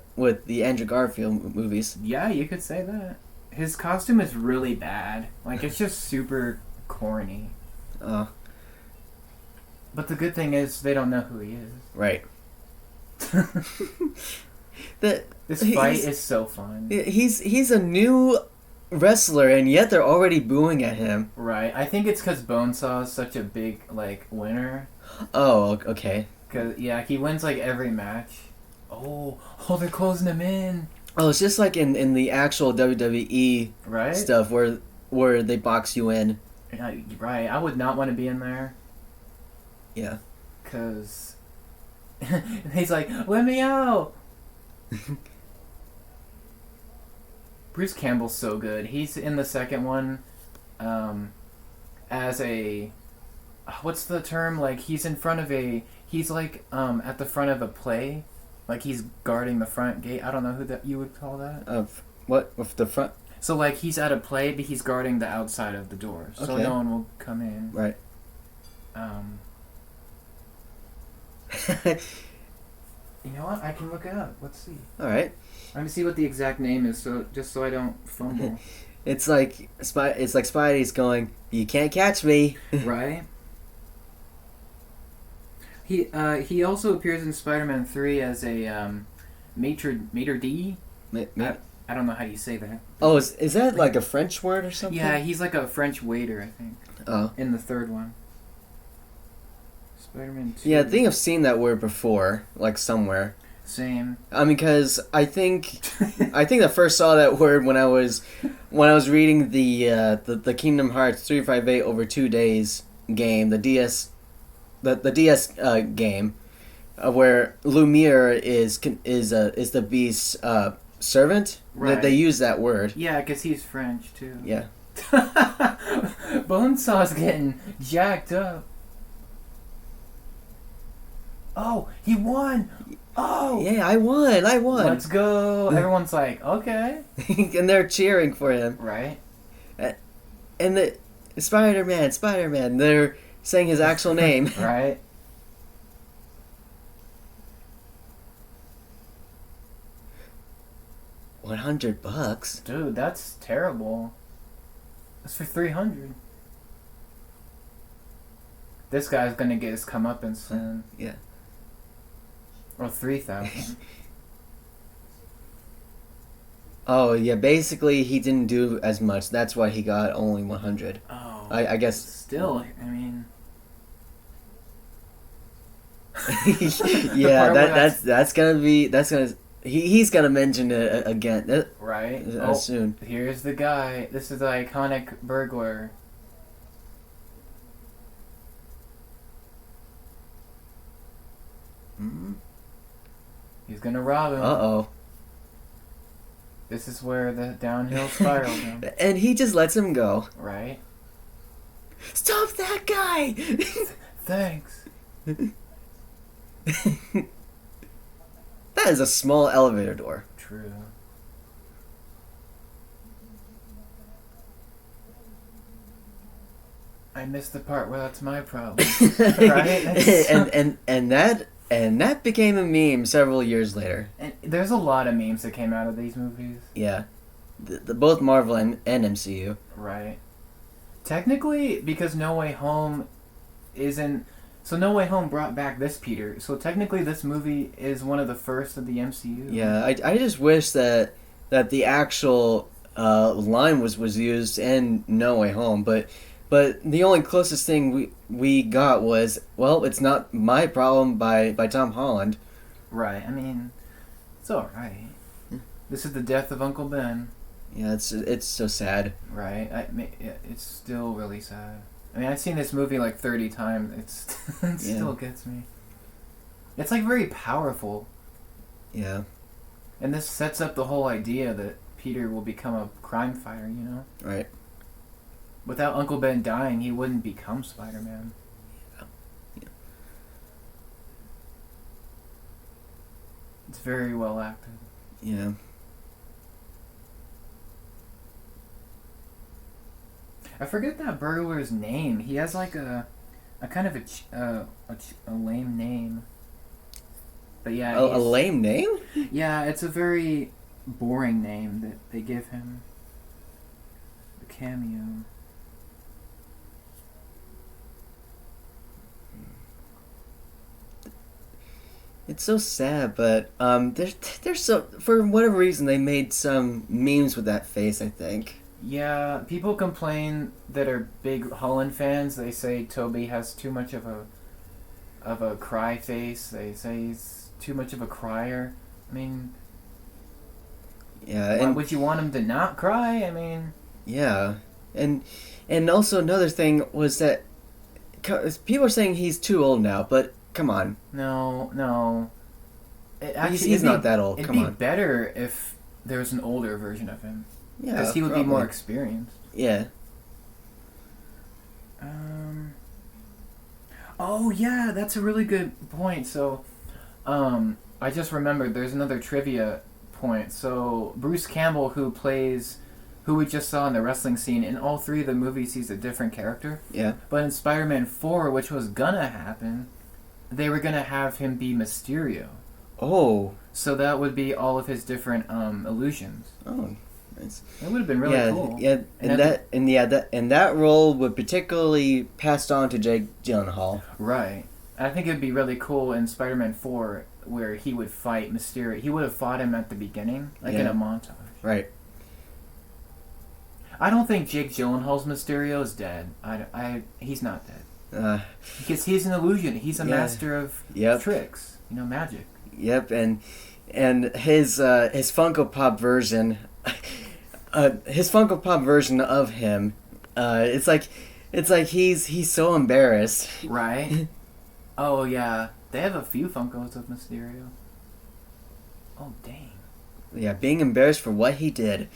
Andrew Garfield movies. Yeah, you could say that. his costume is really bad. Like, it's just super corny. Oh, But the good thing is they don't know who he is. right. This fight is so fun. He's a new wrestler, and yet they're already booing at him. Right. I think it's because Bonesaw is such a big, like, winner. Oh, okay. Cause, yeah, he wins, like, every match. Oh, they're closing him in. Oh, it's just like in the actual WWE Right? stuff where they box you in. Right. I would not want to be in there. Yeah. Because he's like, let me out. Bruce Campbell's so good. He's in the second one as a... What's the term? Like, he's in front of a... He's, like, at the front of a play. Like, he's guarding the front gate. I don't know who that you would call that. What? With the front? So, like, he's at a play, but he's guarding the outside of the door. So Okay. no one will come in. Right. You know what? I can look it up. Let's see. All right. Let me see what the exact name is, just so I don't fumble. It's like Spidey's going, "You can't catch me." Right. He also appears in Spider-Man 3 as a maitre d'. I don't know how you say that. Oh, is that like a French word or something? Yeah, he's like a French waiter, I think. Oh. In the third one. Spider-Man 2. Yeah, I think I've seen that word before, like somewhere. Same. I mean, because I think I first saw that word when I was reading the Kingdom Hearts 358 over 2 days game, the DS game, where Lumiere is the Beast's servant. Right. They use that word. Yeah, because he's French too. Yeah. Bonesaw's getting jacked up. Oh, he won! Oh! Yeah, I won! Let's go! Everyone's like, okay. And they're cheering for him. Right. And the Spider-Man, they're saying his actual name. Right. $100? Dude, that's terrible. That's for 300. This guy's gonna get his comeuppance soon. Yeah. Or 3,000. Oh, yeah, basically he didn't do as much. That's why he got only 100. Oh. I guess. Still, I mean... Yeah, that's gonna he's gonna mention it again. Right. Soon. Here's the guy. This is the iconic burglar. Mm-hmm. He's gonna rob him. Uh-oh. This is where the downhill spiral goes. And he just lets him go. Right. Stop that guy! Thanks. That is a small elevator door. True. I missed the part where that's my problem. Right? and that became a meme several years later. And there's a lot of memes that came out of these movies. Yeah. Both Marvel and MCU. Right. Technically, because No Way Home isn't... So No Way Home brought back this Peter. So technically this movie is one of the first of the MCU. Yeah, I just wish that the actual line was used in No Way Home, but the only closest thing we got was, well, it's not my problem by Tom Holland. Right. I mean, it's alright. This is the death of Uncle Ben. Yeah, it's so sad. Right. It's still really sad. I mean, I've seen this movie like 30 times. It still gets me. It's like very powerful. Yeah. And this sets up the whole idea that Peter will become a crime fighter, you know? Right. Without Uncle Ben dying, he wouldn't become Spider-Man. Yeah. It's very well acted. Yeah. I forget that burglar's name. He has like a kind of a lame name. But yeah, A lame name? Yeah, it's a very boring name that they give him. cameo. It's so sad, but there's so for whatever reason they made some memes with that face. I think. Yeah, people complain that are big Holland fans. They say Toby has too much of a cry face. They say he's too much of a crier. I mean, Yeah, why and would you want him to not cry? I mean, yeah, and and also another thing was that people are saying he's too old now, but come on, no, no. he's not that old. It'd Come be on. better if there was an older version of him, Yeah, because he would be more experienced. Yeah. Oh yeah, that's a really good point. So, I just remembered there's another trivia point. So Bruce Campbell, who we just saw in the wrestling scene, in all three of the movies, he's a different character. Yeah. But in Spider-Man 4, which was gonna happen, they were gonna have him be Mysterio. Oh. So that would be all of his different illusions. Oh. Nice. It would have been really cool. Yeah, and that role would particularly passed on to Jake Gyllenhaal. Right. I think it'd be really cool in Spider-Man 4 where he would fight Mysterio. He would have fought him at the beginning, like in a montage. Right. I don't think Jake Gyllenhaal's Mysterio is dead. He's not dead. Because he's an illusion. He's a master of tricks. Magic. Yep, and his Funko Pop version, his Funko Pop version of him, it's like he's so embarrassed. Right. Oh yeah, they have a few Funkos of Mysterio. Oh dang. Yeah, being embarrassed for what he did.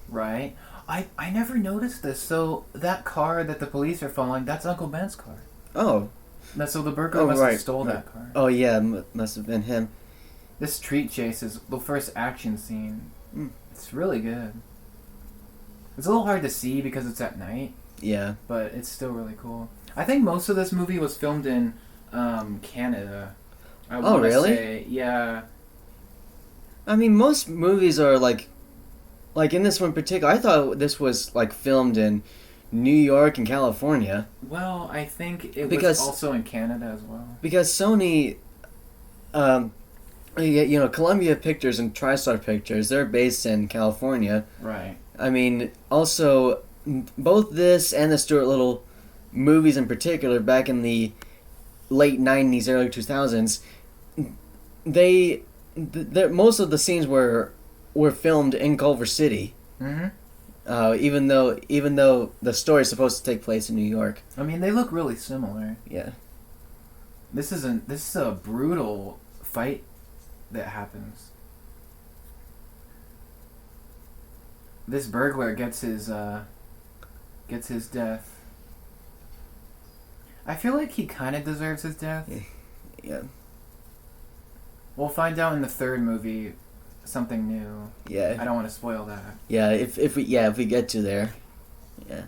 Right. I never noticed this. So that car that the police are following, that's Uncle Ben's car. Oh. So the burglar must have stole that car. Oh yeah, must have been him. This street chase is the first action scene. It's really good. It's a little hard to see because it's at night. Yeah. But it's still really cool. I think most of this movie was filmed in Canada. Oh really? Say. Yeah. I mean, most movies are like in this one in particular. I thought this was like filmed in New York and California. Well, I think it was also in Canada as well. Because Sony, Columbia Pictures and TriStar Pictures, they're based in California. Right. I mean, also, both this and the Stuart Little movies in particular, back in the late 90s, early 2000s, most of the scenes were filmed in Culver City. Mm-hmm. Even though the story is supposed to take place in New York. I mean, they look really similar. Yeah. This is a brutal fight that happens. This burglar gets his death. I feel like he kind of deserves his death. Yeah. We'll find out in the third movie something new. Yeah. I don't want to spoil that. Yeah, if we get to there. Yeah.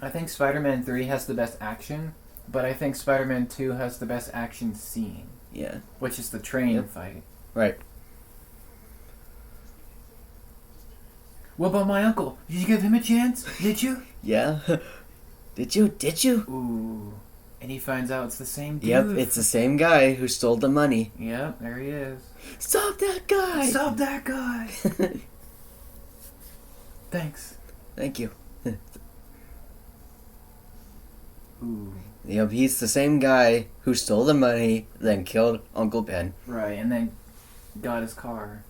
I think Spider-Man 3 has the best action, but I think Spider-Man 2 has the best action scene. Yeah. Which is the train fight. Right. What about my uncle? Did you give him a chance? Did you? Yeah. Did you? Ooh. And he finds out it's the same dude. Yep, it's the same guy who stole the money. Yep, there he is. Stop that guy! Stop that guy! Thanks. Thank you. Ooh. Yep, he's the same guy who stole the money, then killed Uncle Ben. Right, and then got his car.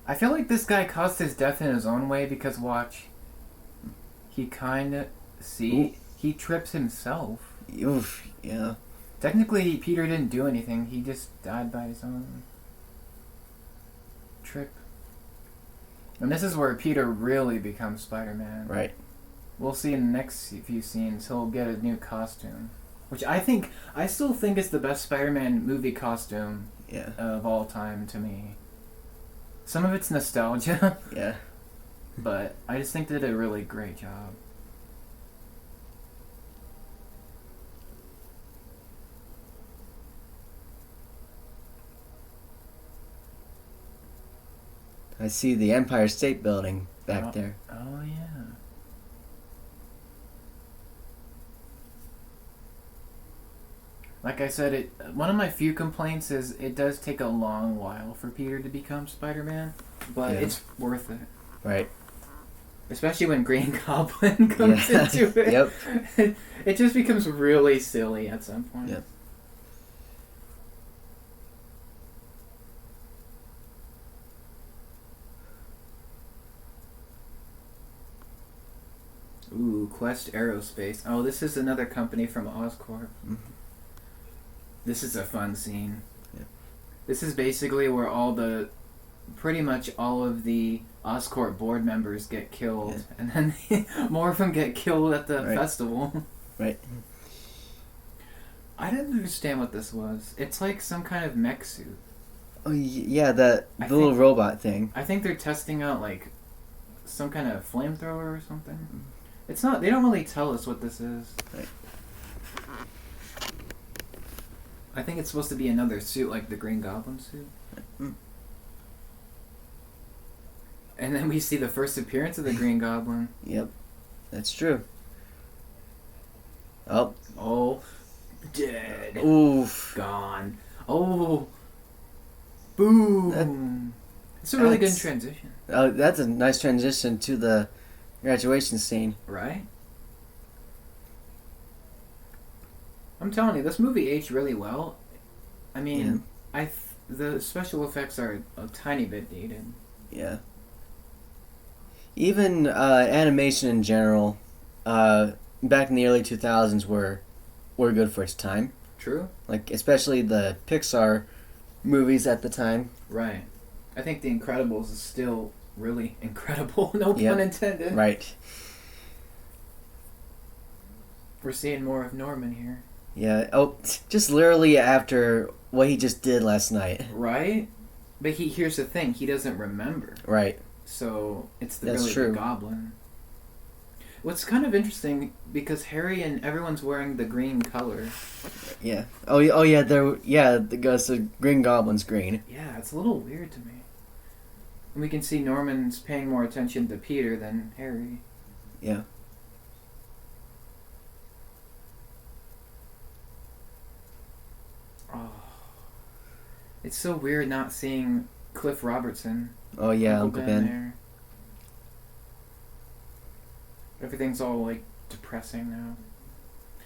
I feel like this guy caused his death in his own way because, watch, he kinda... See? He trips himself. Oof, yeah. Technically, Peter didn't do anything. He just died by his own trip. And this is where Peter really becomes Spider-Man. Right. We'll see in the next few scenes he'll get a new costume. Which I still think is the best Spider-Man movie costume of all time to me. Some of it's nostalgia. Yeah. But I just think they did a really great job. I see the Empire State Building back there. Oh, yeah. Like I said, one of my few complaints is it does take a long while for Peter to become Spider-Man, but it's worth it. Right. Especially when Green Goblin comes into it. Yep. It just becomes really silly at some point. Yep. Ooh, Quest Aerospace. Oh, this is another company from Oscorp. Mm-hmm. This is a fun scene. Yeah. This is basically where pretty much all of the Oscorp board members get killed, and then more of them get killed at the festival. Right. I didn't understand what this was. It's like some kind of mech suit. Oh yeah, the little robot thing. I think they're testing out like some kind of flamethrower or something. It's not. They don't really tell us what this is. Right. I think it's supposed to be another suit, like the Green Goblin suit. Mm. And then we see the first appearance of the Green Goblin. Yep, that's true. Oh, dead. Oof. Gone. Oh, boom. It's a really good transition. Oh, that's a nice transition to the graduation scene. Right? I'm telling you, this movie aged really well. I mean, the special effects are a tiny bit dated. Yeah. Even animation in general, back in the early 2000s were good for its time. True. Like, especially the Pixar movies at the time. Right. I think The Incredibles is still really incredible. No pun intended. Right. We're seeing more of Norman here. Yeah. Oh, just literally after what he just did last night. Right? But here's the thing. He doesn't remember. Right. So it's That's true. The goblin. What's kind of interesting, because Harry and everyone's wearing the green color. Yeah. Oh yeah. The Green Goblin's green. Yeah, it's a little weird to me. And we can see Norman's paying more attention to Peter than Harry. Yeah. Oh. It's so weird not seeing Cliff Robertson. Oh yeah, Uncle Ben. There. Everything's all like depressing now.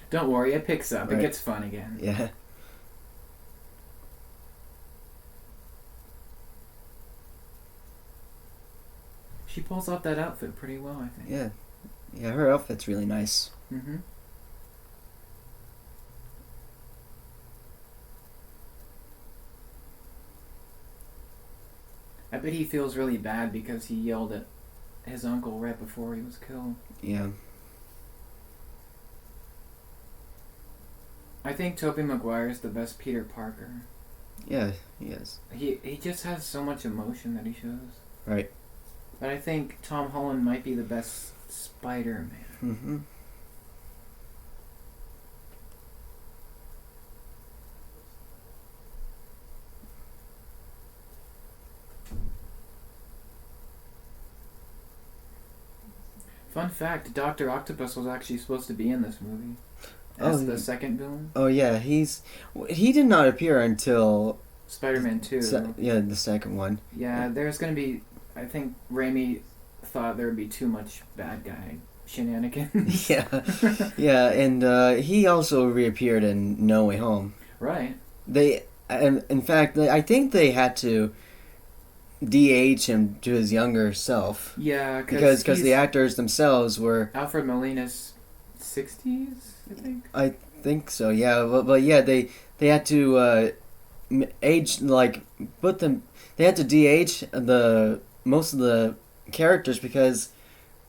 Don't worry, it picks up. It gets fun again. Yeah. She pulls off that outfit pretty well, I think. Yeah. Yeah, her outfit's really nice. Mm-hmm. I bet he feels really bad because he yelled at his uncle right before he was killed. Yeah. I think Tobey Maguire's the best Peter Parker. Yeah, he is. He just has so much emotion that he shows. Right. But I think Tom Holland might be the best Spider-Man. Mm-hmm. Fun fact, Dr. Octopus was actually supposed to be in this movie. As the second villain. Oh yeah, he did not appear until Spider-Man 2. The second one. Yeah, there's going to be... I think Raimi thought there would be too much bad guy shenanigans. Yeah. Yeah, and he also reappeared in No Way Home. Right. In fact, I think they had to de-age him to his younger self. Yeah, because the actors themselves were... Alfred Molina's 60s, I think? I think so, yeah. But yeah, they had to age, like, put them... They had to de-age most of the characters because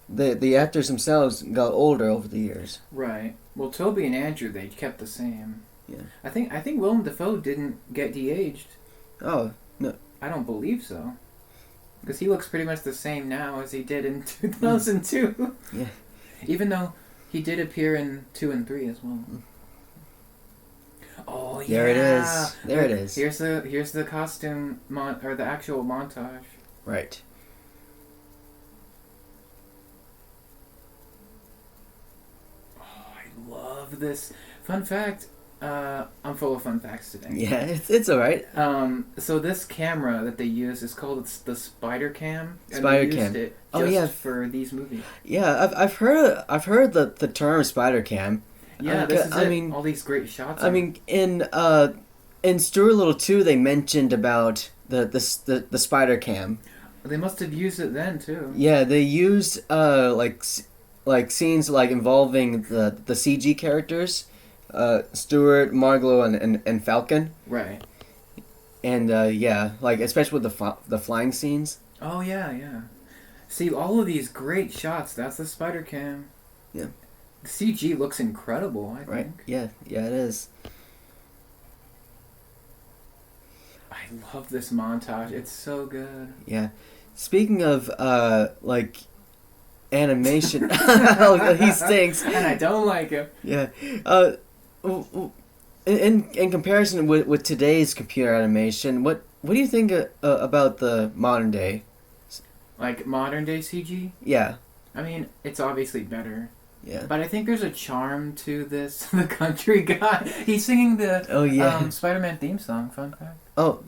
the actors themselves got older over the years. Right. Well, Toby and Andrew, they kept the same. Yeah. I think Willem Dafoe didn't get de-aged. Oh, no. I don't believe so. Because he looks pretty much the same now as he did in 2002. Yeah. Even though he did appear in 2 and 3 as well. Oh, yeah. There it is. There it is. Here's the costume or the actual montage. Right. love this. Fun fact, I'm full of fun facts today. Yeah, it's all right. So this camera that they use is called the Spider Cam. And Spider they Cam. used it Oh, just yeah. for these movies. Yeah, I've heard the term Spider Cam. Yeah, this is I it. mean, All these great shots. I mean, in Stuart Little 2, they mentioned about the Spider Cam. They must have used it then too. Yeah, they used like scenes like involving the CG characters, Stuart, Marglo, and Falcon, Right. and yeah, like especially with the flying scenes. Oh yeah. See, all of these great shots. That's the Spider Cam. Yeah. The CG looks incredible. I Right. think. Yeah, it is. I love this montage. It's so good. Yeah. Speaking of like animation, oh, he stinks. And I don't like him. Yeah. In comparison with today's computer animation, what do you think about the modern day? Like modern day CG. Yeah. I mean, it's obviously better. Yeah. But I think there's a charm to this. The country guy. He's singing the Spider-Man theme song. Fun fact. Oh.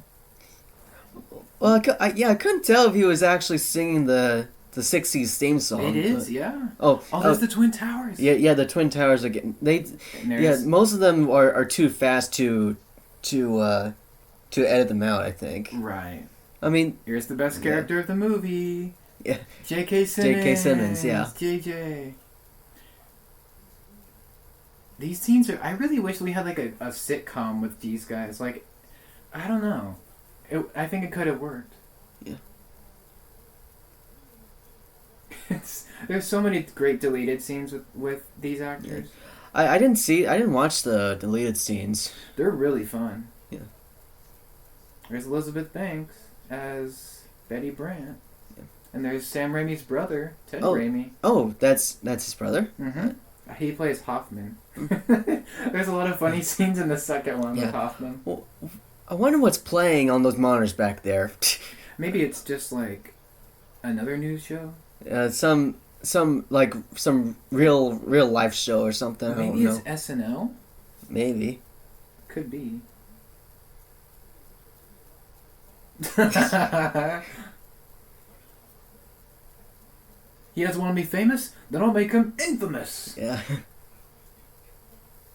Well, I couldn't tell if he was actually singing the 60s theme song. It is, yeah. Oh, there's the Twin Towers. Yeah, the Twin Towers again. Most of them are too fast to edit them out, I think. Right. I mean, Here's the best character of the movie. Yeah. J.K. Simmons. J.K. Simmons, yeah. J.J. These scenes are... I really wish we had like a sitcom with these guys. Like, I don't know. I think it could have worked. Yeah. There's so many great deleted scenes with these actors. Yeah. I didn't watch the deleted scenes. They're really fun. Yeah. There's Elizabeth Banks as Betty Brant. Yeah. And there's Sam Raimi's brother, Ted Oh. Raimi. Oh, that's his brother? Mm-hmm. He plays Hoffman. There's a lot of funny scenes in the second one with Hoffman. Well, I wonder what's playing on those monitors back there. Maybe it's just like another news show. Some real life show or something. Maybe I don't it's know. SNL. Maybe. Could be. He doesn't want to be famous? Then I'll make him infamous. Yeah.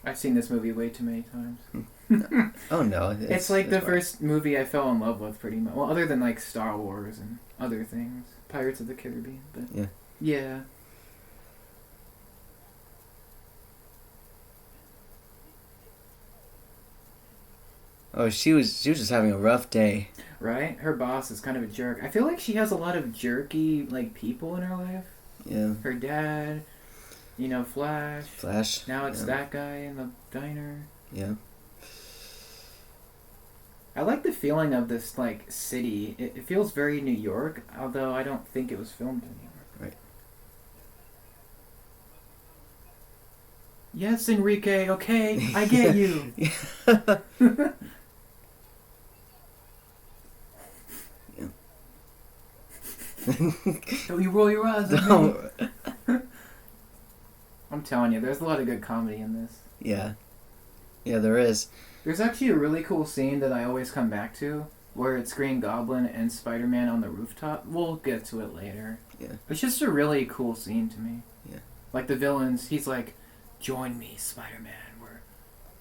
I've seen this movie way too many times. Oh no. It's like the first movie I fell in love with, pretty much. Well, other than like Star Wars and other things, Pirates of the Caribbean. But yeah. Oh, she was just having a rough day. Right? Her boss is kind of a jerk. I feel like she has a lot of jerky like people in her life. Yeah. Her dad, Flash. Flash. Now it's that guy in the diner. Yeah. I like the feeling of this like city. It feels very New York, although I don't think it was filmed in New York. Right. Yes, Enrique. Okay, I get you. Don't you roll your eyes at me. I'm telling you, there's a lot of good comedy in this. Yeah. Yeah, there is. There's actually a really cool scene that I always come back to, where it's Green Goblin and Spider-Man on the rooftop. We'll get to it later. Yeah. It's just a really cool scene to me. Yeah. Like the villains, he's like, "Join me, Spider-Man.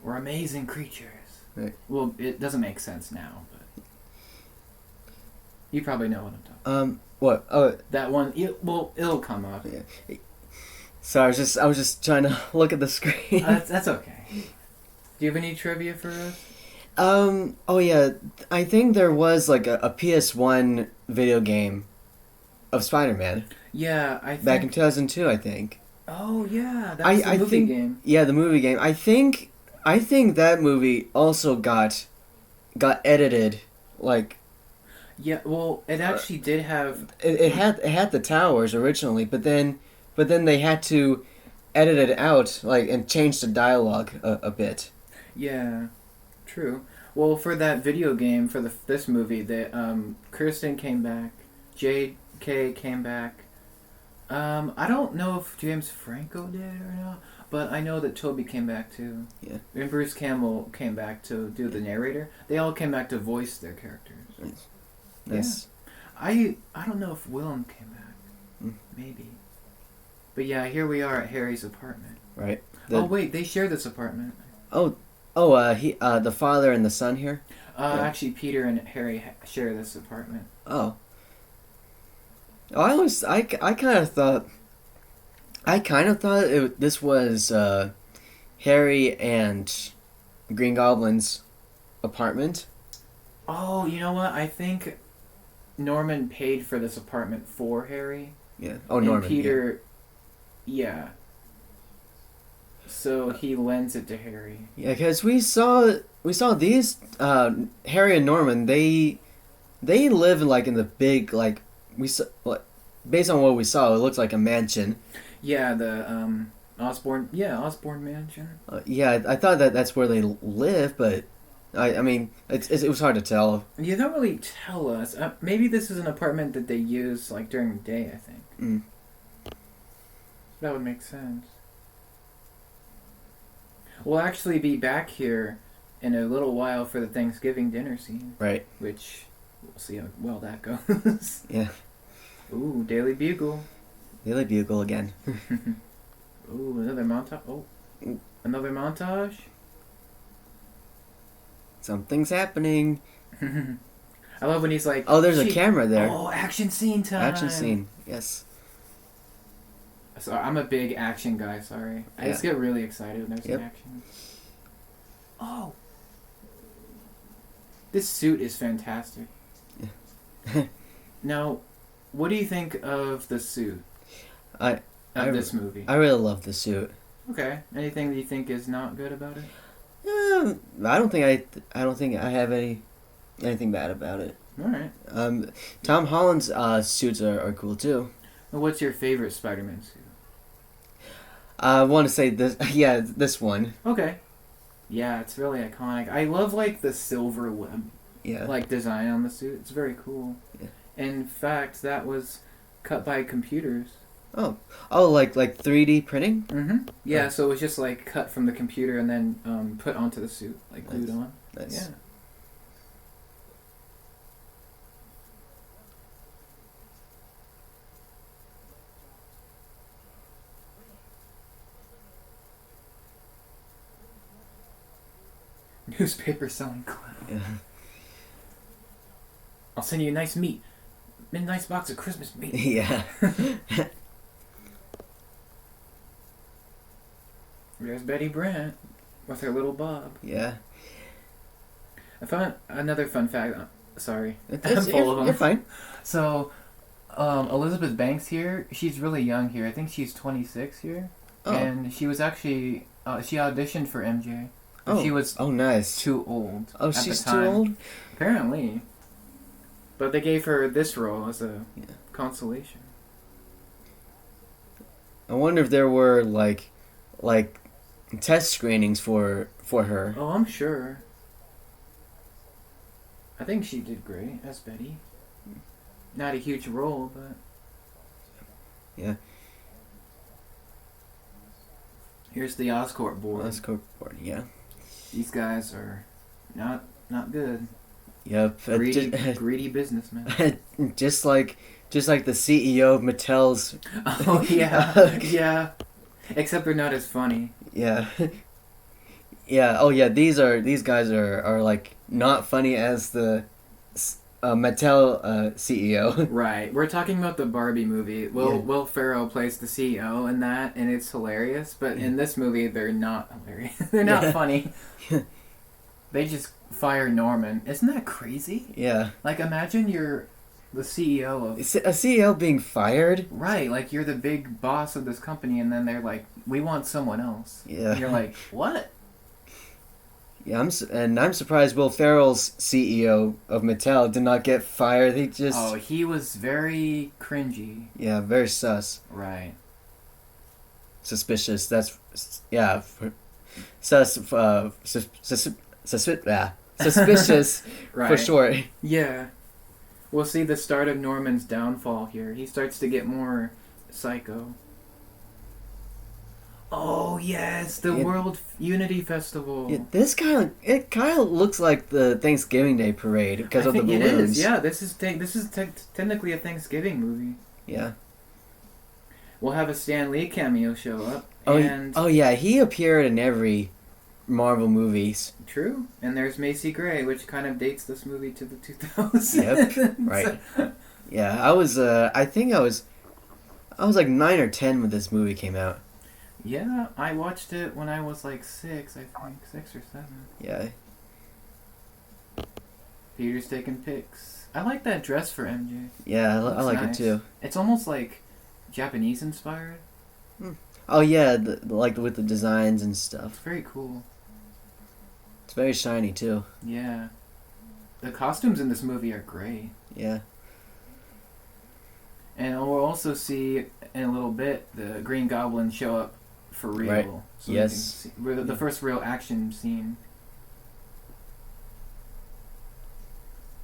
We're amazing creatures." Right. Well, it doesn't make sense now, but you probably know what I'm talking about. What? Oh, that one. It'll come up. Yeah. So I was just trying to look at the screen. That's okay. Do you have any trivia for us? Oh yeah, I think there was like a PS1 video game of Spider-Man. Yeah, I think... Back in 2002, I think. Oh yeah, that's the movie game. Yeah, the movie game. I think that movie also got edited, like. Yeah, well, it actually did have. It had the towers originally, but then they had to edit it out, like, and change the dialogue a bit. Yeah, true. Well, for that video game, for this movie, Kirsten came back, J.K. came back. I don't know if James Franco did or not. But I know that Toby came back too. Yeah. And Bruce Campbell came back to do the narrator. They all came back to voice their characters. Nice. Yeah. I don't know if Willem came back. Maybe. But yeah, here we are at Harry's apartment. Right. Oh wait, they share this apartment. The father and the son here. Actually, Peter and Harry share this apartment. Oh. I kind of thought. This was Harry and Green Goblin's apartment. Oh, you know what? I think Norman paid for this apartment for Harry. Yeah. Oh, Norman. And Peter, yeah. So he lends it to Harry. Yeah, because we saw these Harry and Norman. They live in the big based on what we saw, it looks like a mansion. Yeah, the Osborne mansion. I thought that's where they live, but I mean it was hard to tell. You don't really tell us. Maybe this is an apartment that they use during the day. I think. That would make sense. We'll actually be back here in a little while for the Thanksgiving dinner scene. Right. Which we'll see how well that goes. Yeah. Ooh, Daily Bugle. Daily Bugle again. Ooh, another montage. Oh, another montage. Something's happening. I love when he's like, oh, there's a camera there. Oh, action scene time. Action scene, yes. So I'm a big action guy, sorry. I just get really excited when there's an action. Oh. This suit is fantastic. Now, what do you think of the suit? This movie? I really love the suit. Okay. Anything that you think is not good about it? I don't think I have anything bad about it. All right. Tom Holland's suits are cool too. What's your favorite Spider-Man suit? I want to say this. Yeah, this one. Okay. Yeah, it's really iconic. I love the silver web. Yeah. Design on the suit. It's very cool. Yeah. In fact, that was cut by computers. Oh, like 3D printing. Mm-hmm. Yeah, so it was just cut from the computer and then put onto the suit, glued on. Nice. Yeah. Newspaper selling clown. Yeah. I'll send you a nice nice box of Christmas meat. Yeah. There's Betty Brant with her little bob. Yeah. I found another fun fact. Sorry, I'm full of them. You're fine. So, Elizabeth Banks here. She's really young here. I think she's 26 here, and she was actually she auditioned for MJ. She was nice. Too old. Oh, she's too old? Apparently. But they gave her this role as a consolation. I wonder if there were like test screenings for her. Oh, I'm sure. I think she did great as Betty. Not a huge role, but yeah. Here's the Oscorp board. Oscorp board, yeah. These guys are not good. Yep. Greedy businessmen. just like the CEO of Mattel's. Oh yeah, yeah. Except they're not as funny. Yeah. Yeah. Oh yeah. These guys are not funny as the Mattel CEO. Right. We're talking about the Barbie movie. Will Ferrell plays the CEO in that, and it's hilarious. But in this movie, they're not hilarious. They're not funny. They just fire Norman. Isn't that crazy? Yeah. Imagine you're the CEO of... A CEO being fired? Right. You're the big boss of this company, and then they're like, we want someone else. Yeah. And you're like, what? Yeah, I'm surprised Will Ferrell's CEO of Mattel did not get fired. He was very cringy. Yeah, very sus. Right. Suspicious. That's suspicious right. for short. Yeah. We'll see the start of Norman's downfall here. He starts to get more psycho. Oh yes, the World Unity Festival. It kind of looks like the Thanksgiving Day parade because I of the think it is. balloons. Yeah, this is technically a Thanksgiving movie. Yeah. We'll have a Stan Lee cameo show up. Oh, And oh yeah, he appeared in every Marvel movies. true. And there's Macy Gray, which kind of dates this movie to the 2000s. Yep. Right. Yeah, I think I was like 9 or 10 when this movie came out. Yeah, I watched it when I was like 6, I think. 6 or 7. Yeah. Peter's taking pics. I like that dress for MJ. Yeah, I like nice. it too. It's almost like Japanese inspired. Oh yeah, like with the designs and stuff. It's very cool. It's very shiny too. Yeah. The costumes in this movie are great. Yeah. And we'll also see in a little bit the Green Goblin show up for real. Right. So Yes. we can see, the first real action scene.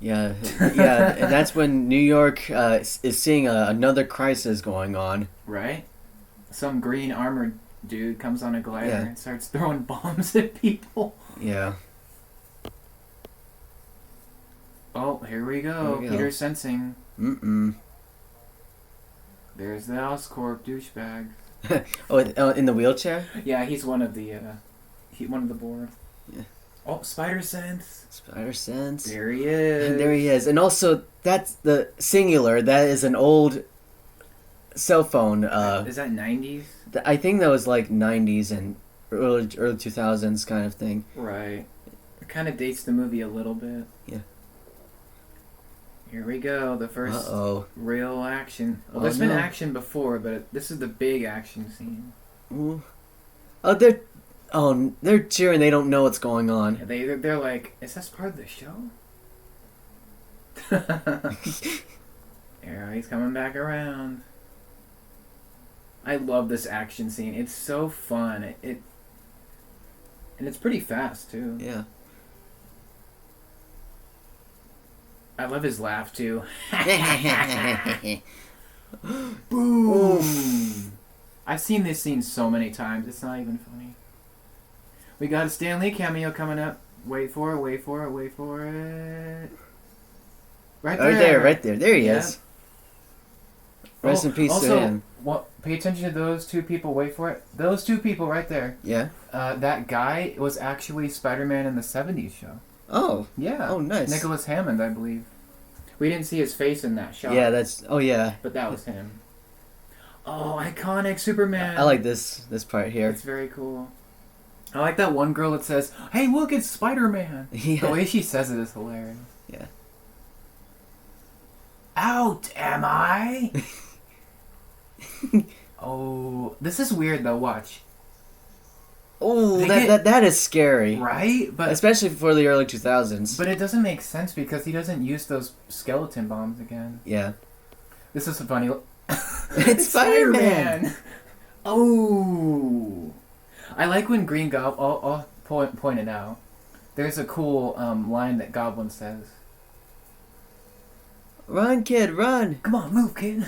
Yeah, yeah, and that's when New York is seeing another crisis going on. Right? Some green armored dude comes on a glider Yeah. and starts throwing bombs at people. Yeah. Oh, here we go. Here we go. Peter's sensing. Mm-mm. There's the Oscorp douchebag. In the wheelchair? Yeah, he's one of the one of the board. Yeah. Oh, spider sense. Spider sense. There he is. And there he is. And also, that's the singular. That is an old cell phone. Is that 90s? I think that was like 90s and early 2000s kind of thing. Right. It kind of dates the movie a little bit. Yeah. Here we go. The first real action. Well, there's been action before, but this is the big action scene. Ooh. They're cheering. They don't know what's going on. Yeah, they're like, is this part of the show? Yeah, he's coming back around. I love this action scene. It's so fun. And it's pretty fast too. Yeah. I love his laugh too. Boom! I've seen this scene so many times. It's not even funny. We got a Stan Lee cameo coming up. Wait for it. Wait for it. Wait for it. Right there. Right there. There he is. Rest in peace to him. Pay attention to those two people. Wait for it. Those two people right there. Yeah. That guy was actually Spider-Man in the 70s show. Oh. Yeah. Oh, nice. Nicholas Hammond, I believe. We didn't see his face in that shot. Yeah, that's... Oh, yeah. But that was him. Oh, iconic Superman. I like this part here. It's very cool. I like that one girl that says, "Hey, look, it's Spider-Man." Yeah. The way she says it is hilarious. Yeah. Out, am I? Oh, this is weird though. Watch. Oh, that is scary. Right? But especially for the early 2000s. But it doesn't make sense because he doesn't use those skeleton bombs again. Yeah. This is funny. It's Spider-Man. Oh. I like when Green Goblin... I'll point it out. There's a cool line that Goblin says. Run, kid, run. Come on, move, kid.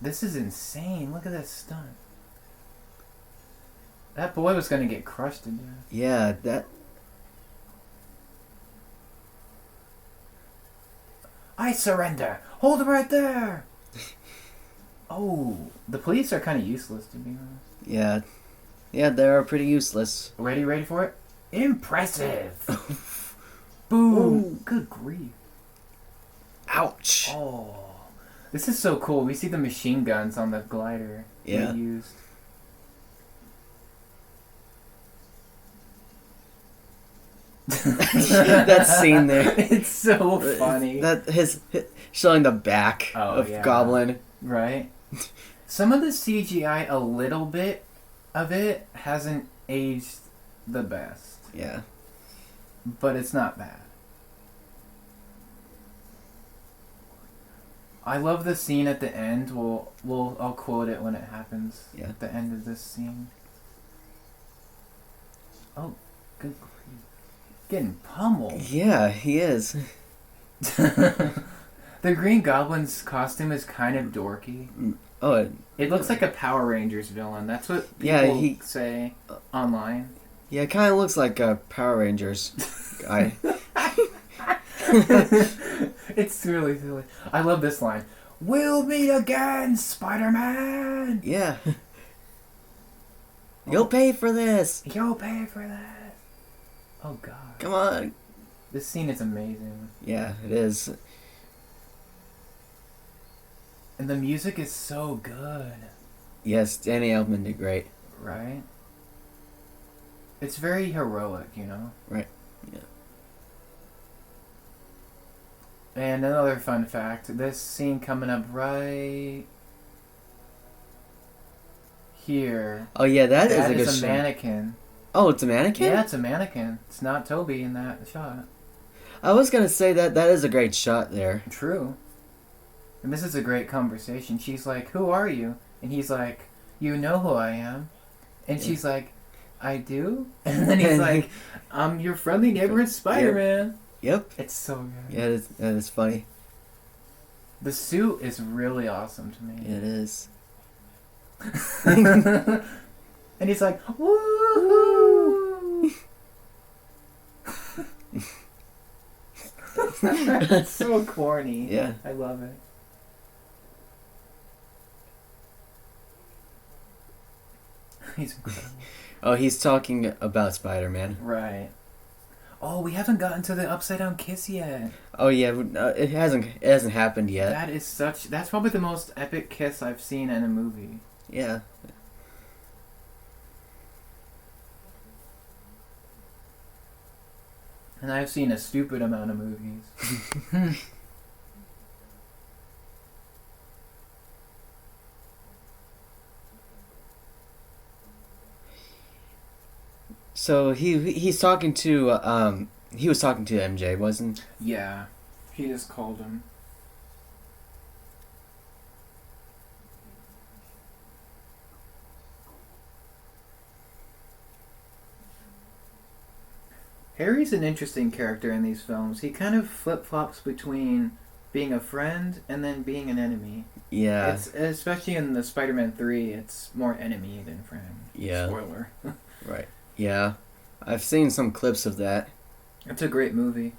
This is insane. Look at that stunt. That boy was going to get crushed to death. Yeah, that... I surrender. Hold him right there. Oh, the police are kind of useless, to be honest. Yeah. Yeah, they are pretty useless. Ready for it? Impressive. Boom. Ooh. Good grief. Ouch. Oh. This is so cool. We see the machine guns on the glider they used. That scene there. It's so funny. That his showing the back of Goblin. Right. Some of the CGI, a little bit of it hasn't aged the best. Yeah. But it's not bad. I love the scene at the end. I'll quote it when it happens. Yeah. At the end of this scene. Oh, good grief. Getting pummeled. Yeah, he is. The Green Goblin's costume is kind of dorky. Oh, It looks like a Power Rangers villain. That's what yeah, people say online. yeah, it kind of looks like a Power Rangers guy. It's really silly. I love this line. We'll meet again, Spider-Man! Yeah. You'll pay for this. You'll pay for that. Oh, God. Come on. This scene is amazing. Yeah, it is. And the music is so good. Yes, Danny Elfman did great. Right? It's very heroic, you know? Right. Yeah. And another fun fact, this scene coming up right here. Oh yeah, that is a That good is a shot. mannequin. Oh, it's a mannequin? Yeah, it's a mannequin. It's not Toby in that shot. I was gonna say that is a great shot there. True. And this is a great conversation. She's like, "Who are you?" And he's like, "You know who I am." And she's like, "I do?" And then he's like, "I'm your friendly neighborhood Spider-Man." Yep. It's so good. Yeah, that is funny. The suit is really awesome to me. It is. And he's like, "Woohoo!" It's so corny. Yeah. I love it. He's incredible. Oh, he's talking about Spider-Man. Right. Oh, we haven't gotten to the upside down kiss yet. Oh yeah, it hasn't happened yet. That's probably the most epic kiss I've seen in a movie. Yeah. And I've seen a stupid amount of movies. So he's talking to he was talking to MJ, wasn't? Yeah. He just called him. Harry's an interesting character in these films. He kind of flip-flops between being a friend and then being an enemy. Yeah. It's especially in the Spider-Man 3, it's more enemy than friend. Yeah. Spoiler. Right. Yeah. I've seen some clips of that. It's a great movie.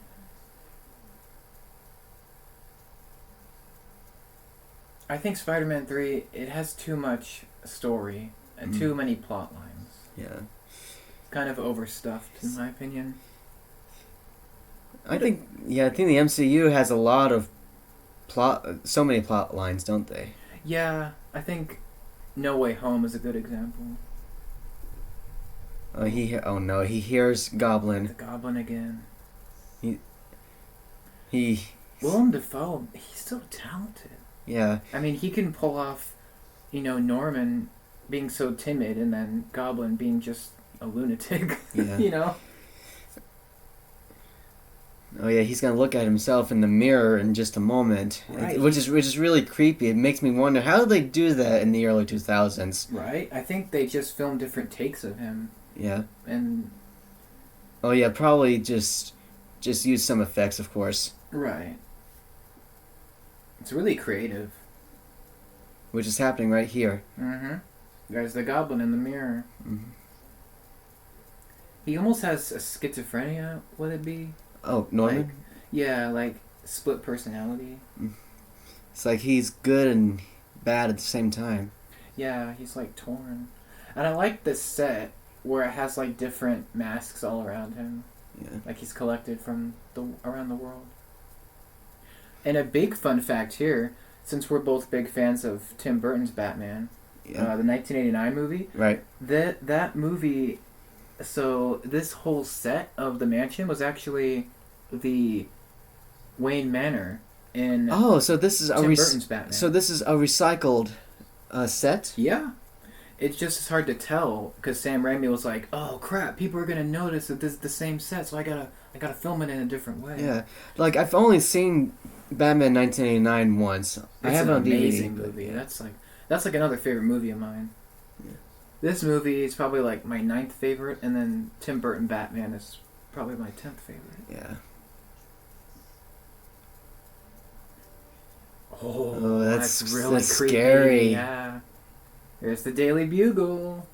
I think Spider-Man 3, it has too much story and too many plot lines. Yeah. Kind of overstuffed, in my opinion. I think the MCU has a lot of so many plot lines, don't they? Yeah, I think No Way Home is a good example. Oh no, he hears Goblin. The Goblin again. He Willem Dafoe, he's so talented. Yeah. I mean, he can pull off, Norman being so timid and then Goblin being just a lunatic. Yeah. Oh yeah, he's gonna look at himself in the mirror in just a moment, Right. which is really creepy. It makes me wonder how did they do that in the early 2000s. Right? I think they just filmed different takes of him. Yeah. And Oh yeah, probably just use some effects, of course. right. It's really creative. Which is happening right here. Mm-hmm. There's the Goblin in the mirror. Mm-hmm. He almost has a schizophrenia, would it be? Oh, Norman? Like split personality. It's like he's good and bad at the same time. Yeah, he's like torn. And I like this set where it has like different masks all around him. Yeah. Like he's collected from around the world. And a big fun fact here, since we're both big fans of Tim Burton's Batman, Yeah. the 1989 movie, Right. that movie, so this whole set of the mansion was actually the Wayne Manor in Oh, so this is Tim Burton's Batman. So this is a recycled set? Yeah. It's just hard to tell because Sam Raimi was like, "Oh crap, people are gonna notice that this is the same set, so I gotta film it in a different way." Yeah. Like I've only seen Batman 1989 once. I It's have an it on DVD. amazing movie. That's like another favorite movie of mine. Yeah. This movie is probably like my 9th favorite, and then Tim Burton Batman is probably my 10th favorite. Yeah. Oh, that's really that's creepy. scary. Yeah. There's the Daily Bugle.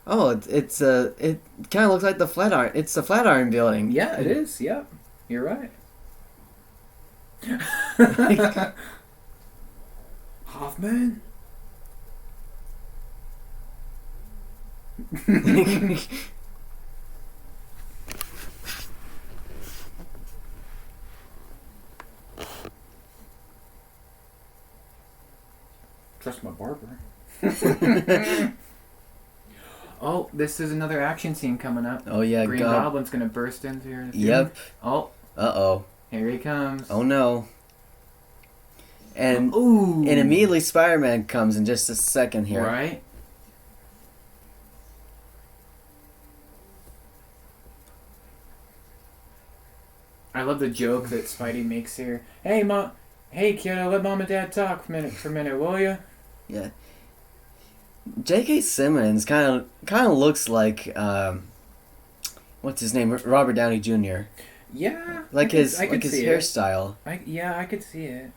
Oh, it kind of looks like the Flatiron. It's the Flatiron Building. Yeah, it is. Yep. You're right. Hoffman? Trust my barber. Oh, this is another action scene coming up. Oh yeah, Green Goblin's gonna burst into here in a few minutes. Oh. Uh-oh. Here he comes. Oh no. And Ooh. and immediately Spider-Man comes in just a second here. Right? I love the joke that Spidey makes here. Hey, kiddo, let mom and dad talk for a minute, will you? Yeah. J.K. Simmons kind of looks like what's his name? Robert Downey Jr. Yeah. Like his I could see hairstyle. I could see it.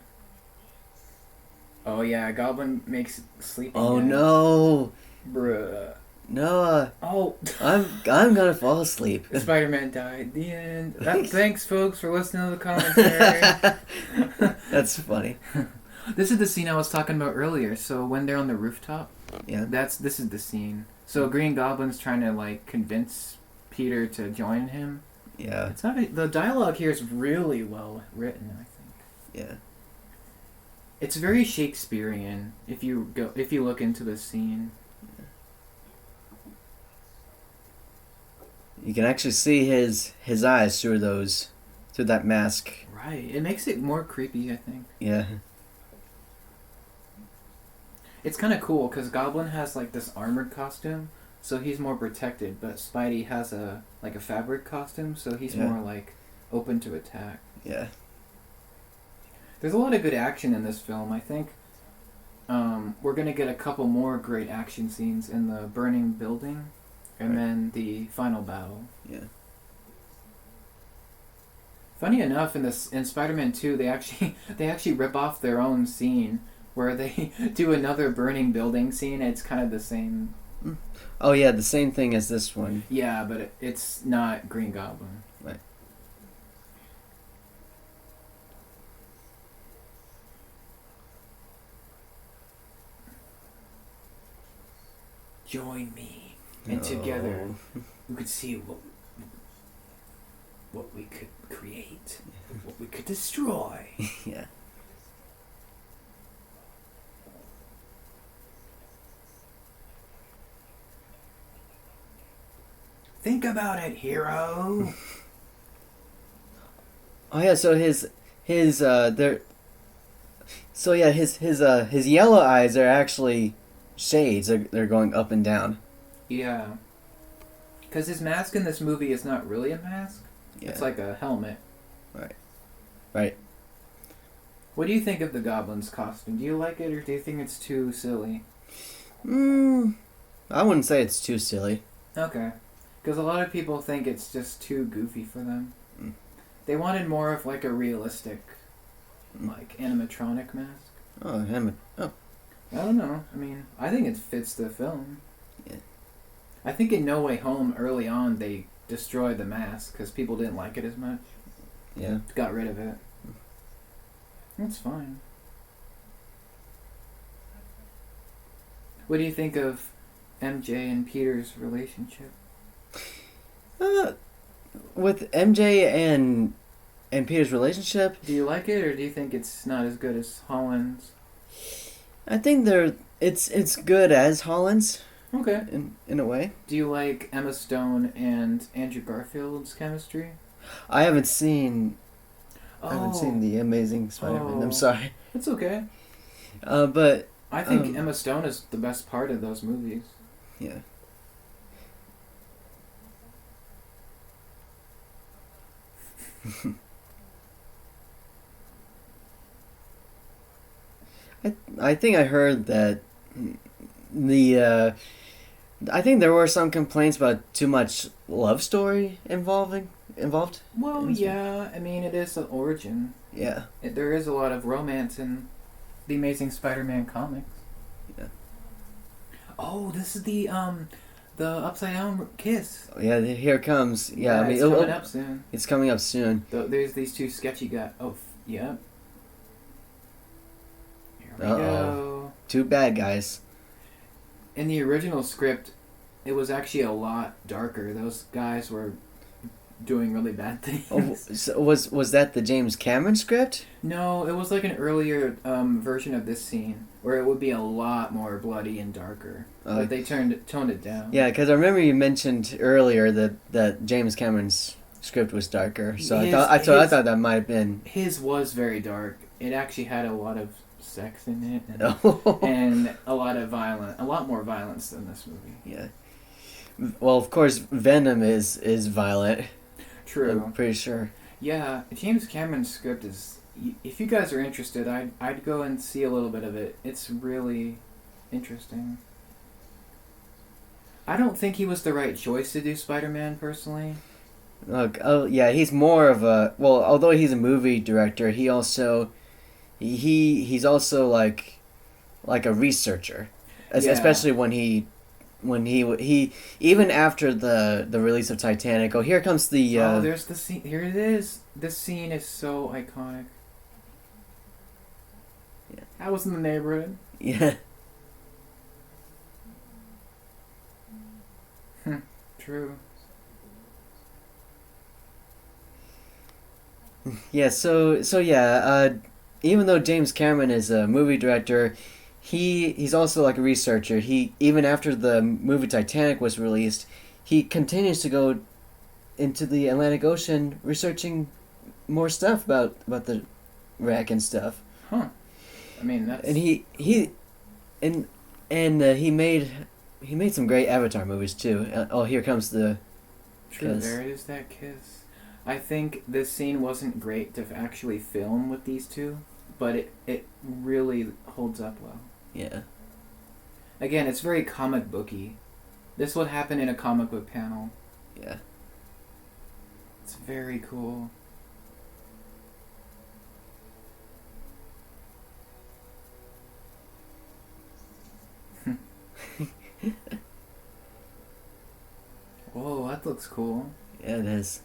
Oh yeah, Goblin makes sleeping. Oh guys. no. Bruh. No. Oh. I'm gonna fall asleep. Spider-Man died. The end. Thanks, folks, for listening to the commentary. That's funny. This is the scene I was talking about earlier. So when they're on the rooftop, Yeah. this is the scene. So Green Goblin's trying to like convince Peter to join him. Yeah. It's not the dialogue here is really well written, I think. Yeah. It's very Shakespearean if you look into the scene. You can actually see his eyes through that mask. Right. It makes it more creepy, I think. Yeah. It's kind of cool because Goblin has like this armored costume, so he's more protected. But Spidey has a fabric costume, so he's more like open to attack. Yeah. There's a lot of good action in this film. I think we're gonna get a couple more great action scenes in the burning building, and then the final battle. Yeah. Funny enough, in Spider-Man 2, they actually rip off their own scene where they do another burning building scene. It's kind of the same. Oh yeah, the same thing as this one. Yeah, but it's not Green Goblin. Right. Join me, and together we could see what we could create, what we could destroy. Yeah. Think about it, hero. Oh yeah, so his yellow eyes are actually shades. They're going up and down. Yeah. Because his mask in this movie is not really a mask. Yeah. It's like a helmet. Right. What do you think of the Goblin's costume? Do you like it, or do you think it's too silly? I wouldn't say it's too silly. Okay. Because a lot of people think it's just too goofy for them. They wanted more of like a realistic, like animatronic mask. Oh. I don't know. I mean, I think it fits the film. Yeah. I think in No Way Home, early on, they destroyed the mask because people didn't like it as much. Yeah. Got rid of it. That's fine. What do you think of MJ and Peter's relationship? With MJ and Peter's relationship, Do you like it, or do you think it's not as good as Holland's? I think it's good as Holland's Okay. in a way. Do you like Emma Stone and Andrew Garfield's chemistry? I haven't seen Oh, I haven't seen The Amazing Spider-Man. Oh. I'm sorry. It's okay. But I think Emma Stone is the best part of those movies. yeah. I think I heard that I think there were some complaints about too much love story involved. Well, yeah. I mean, it is an origin. Yeah. There is a lot of romance in the Amazing Spider-Man comics. Yeah. Oh, this is the upside down kiss. Yeah, here it comes. Yeah, I mean, it's coming up soon. It's coming up soon. There's these two sketchy guys. Oh, yeah. Here we Uh-oh. go. Two bad guys. In the original script, it was actually a lot darker. Those guys were doing really bad things. Oh, so was that the James Cameron script? No, it was like an earlier version of this scene where it would be a lot more bloody and darker. But they toned it down. Yeah, because I remember you mentioned earlier that James Cameron's script was darker. So I thought that might have been. His was very dark. It actually had a lot of sex in it Oh. and a lot more violence than this movie. Yeah. Well, of course, Venom is violent. True. I'm pretty sure. Yeah, James Cameron's script is. If you guys are interested, I'd go and see a little bit of it. It's really interesting. I don't think he was the right choice to do Spider-Man personally. Look, yeah, he's more of a although he's a movie director, he also he's also like a researcher, especially when he even after the release of Titanic. Oh, here comes the. There's the scene. Here it is. This scene is so iconic. Yeah. I was in the neighborhood. Yeah. True. Yeah. So yeah. Even though James Cameron is a movie director, he's also like a researcher. He even after the movie Titanic was released, he continues to go into the Atlantic Ocean researching more stuff about the wreck and stuff. Huh. I mean that's. And he made some great Avatar movies too. Here comes the. True. Kiss. There it is. That kiss. I think this scene wasn't great to actually film with these two, but it really holds up well. Yeah. Again, it's very comic booky. This would happen in a comic book panel. Yeah. It's very cool. Whoa, that looks cool. Yeah, it is.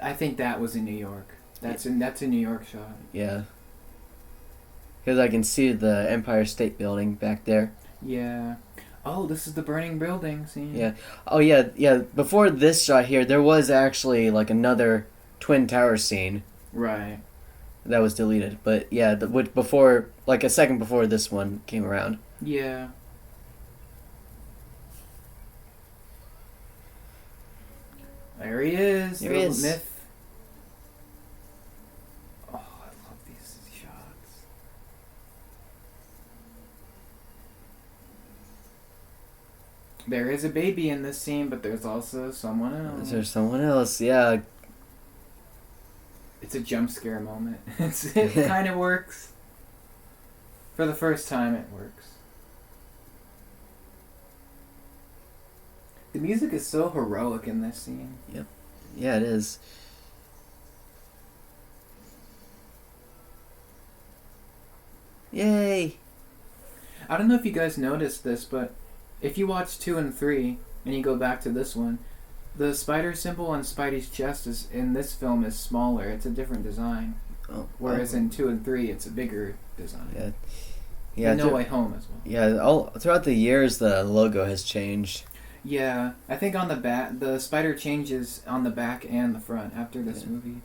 I think that was in New York. That's a New York shot. Yeah. Because I can see the Empire State Building back there. Yeah. Oh, this is the burning building scene. Yeah. Oh, yeah. Before this shot here, there was actually like another Twin Tower scene. Right. That was deleted. But yeah, before, like a second before this one came around. Yeah. There he is. There he is. Myth. Oh, I love these shots. There is a baby in this scene, but there's also someone else. There's someone else, yeah. It's a jump scare moment. It kind of works. For the first time, it works. The music is so heroic in this scene. Yep. Yeah, it is. Yay! I don't know if you guys noticed this, but if you watch 2 and 3, and you go back to this one, the spider symbol on Spidey's chest in this film is smaller. It's a different design. Whereas in 2 and 3, it's a bigger design. Yeah. Yeah. No Way Home as well. Yeah. All throughout the years, the logo has changed. Yeah, I think on the back, the spider changes on the back and the front after this movie.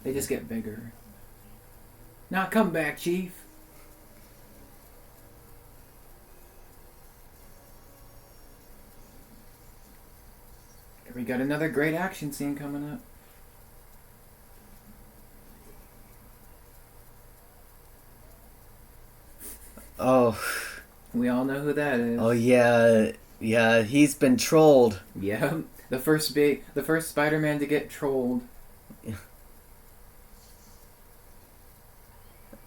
They just get bigger. Now come back, Chief. We got another great action scene coming up. Oh. We all know who that is. Oh yeah. Yeah, he's been trolled. Yeah, the first Spider-Man to get trolled. Yeah.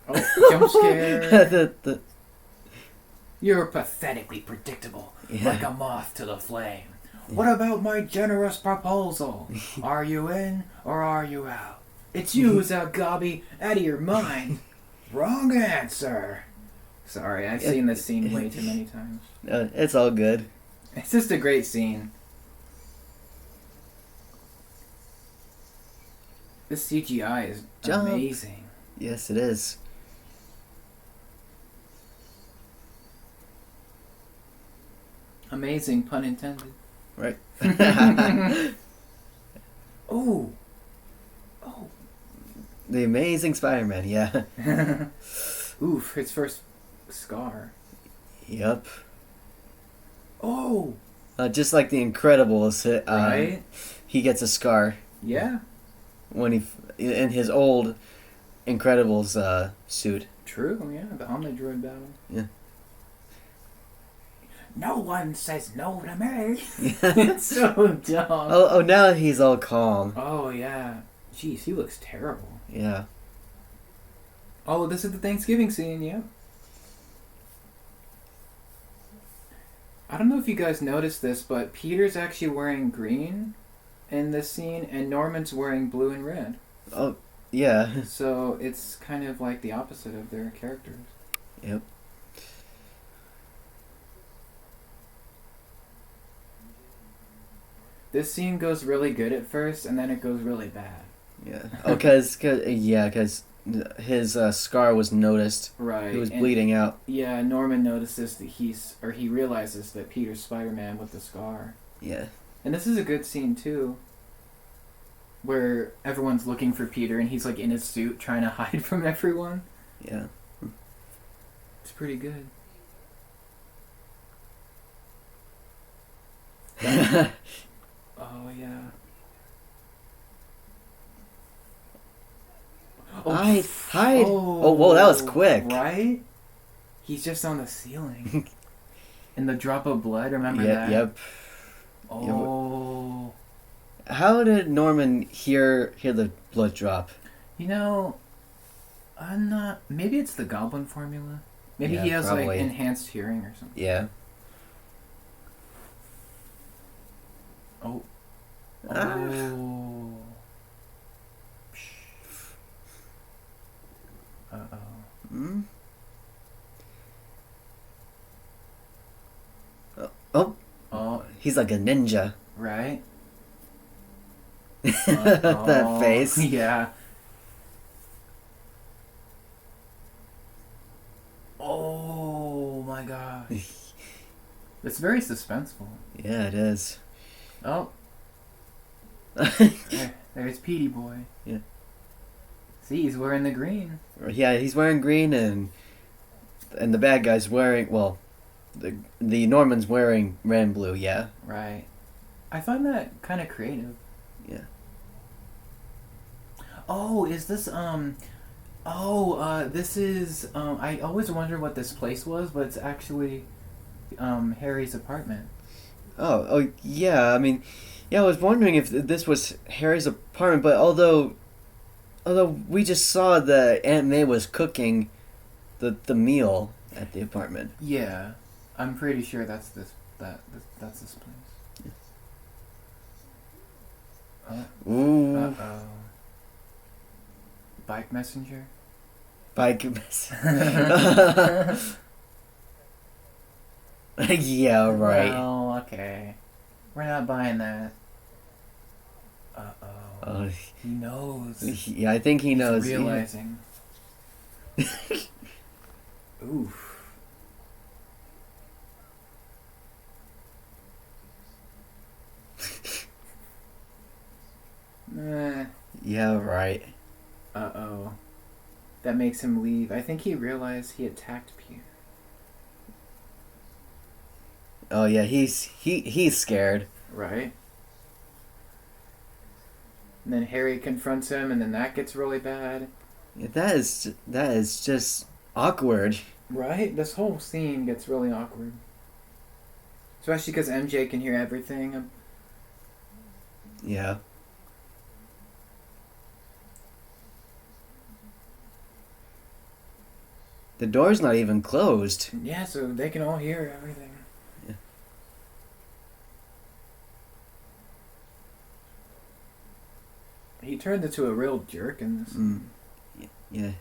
Oh, jump scare. the You're pathetically predictable, like a moth to the flame. What about my generous proposal? Are you in or are you out? It's you who's out, Gobby, out of your mind. Wrong answer. Sorry, I've seen this scene way too many times. It's all good. It's just a great scene. This CGI is amazing. Yes, it is. Amazing, pun intended. Right. Oh. The Amazing Spider-Man, yeah. Oof, his first scar. Yep. Oh. Just like the Incredibles, Right? he gets a scar Yeah. when in his old Incredibles suit. True, yeah, the Omnidroid battle. Yeah. No one says no to me. It's so dumb. Oh, now he's all calm. Oh, yeah. Jeez, he looks terrible. Yeah. Oh, this is the Thanksgiving scene, yeah. I don't know if you guys noticed this, but Peter's actually wearing green in this scene, and Norman's wearing blue and red. Oh, yeah. So it's kind of like the opposite of their characters. Yep. This scene goes really good at first, and then it goes really bad. Yeah. Oh, because his scar was noticed. Right. He was bleeding out. Yeah, Norman notices that he realizes that Peter's Spider-Man with the scar. Yeah. And this is a good scene too, where everyone's looking for Peter and he's like in his suit trying to hide from everyone. Yeah. It's pretty good. Oh yeah. Hide. Oh, whoa, that was quick. Right? He's just on the ceiling. And the drop of blood, remember that? Yep. Oh. How did Norman hear the blood drop? You know, I'm not... Maybe it's the goblin formula. Maybe Yeah, he has probably. like enhanced hearing or something. Yeah. Oh. Ah. Oh. Uh-oh. Hmm? Oh. Oh. He's like a ninja. Right? That face. Yeah. Oh my gosh. It's very suspenseful. Yeah, it is. Oh. There's Petey boy. Yeah. See, he's wearing the green. Yeah, he's wearing green, and the bad guy's wearing, well, the Norman's wearing red and blue. Yeah. Right. I find that kind of creative. Yeah. Oh, is this this is I always wonder what this place was, but it's actually Harry's apartment. Oh, yeah. I mean, yeah. I was wondering if this was Harry's apartment, but although we just saw that Aunt May was cooking the meal at the apartment. Yeah, I'm pretty sure that's this place. Ooh. Uh-oh. Bike messenger? Bike. Yeah. Right. Oh, okay. We're not buying that. Uh-oh. He knows. Yeah, I think he knows. He's realizing. Oof. Yeah, right. Uh-oh. That makes him leave. I think he realized he attacked Peter. Oh yeah, he's scared. Right? And then Harry confronts him, and then that gets really bad. Yeah, that is just awkward. Right? This whole scene gets really awkward. Especially because MJ can hear everything. Yeah. The door's not even closed. Yeah, so they can all hear everything. Yeah. He turned into a real jerk in this. Yeah.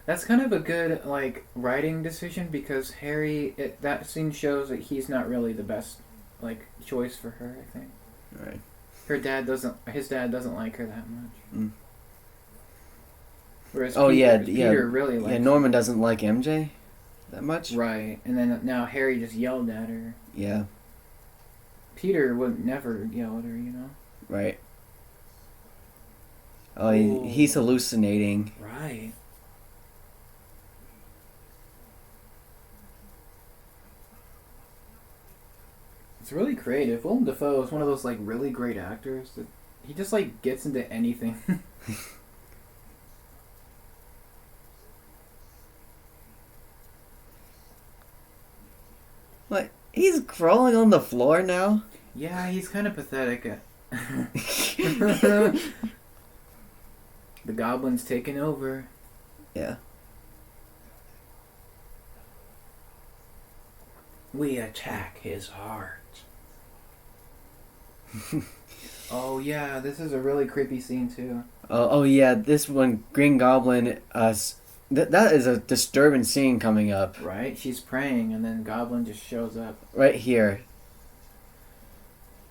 That's kind of a good like writing decision because that scene shows that he's not really the best like choice for her. I think Right. his dad doesn't like her that much. Mm. Whereas Oh yeah, Peter really likes Norman her. doesn't like MJ that much. Right, and then now Harry just yelled at her. Yeah. Peter would never yell at her, you know. Right. Oh, Ooh. he's hallucinating. Right. It's really creative. Willem Dafoe is one of those like really great actors that he just like gets into anything. What? He's crawling on the floor now? Yeah, he's kind of pathetic. The goblin's taken over. Yeah. We attack his heart. Oh yeah, this is a really creepy scene too. Oh yeah, this one, Green Goblin, that is a disturbing scene coming up. Right? She's praying and then Goblin just shows up. Right here.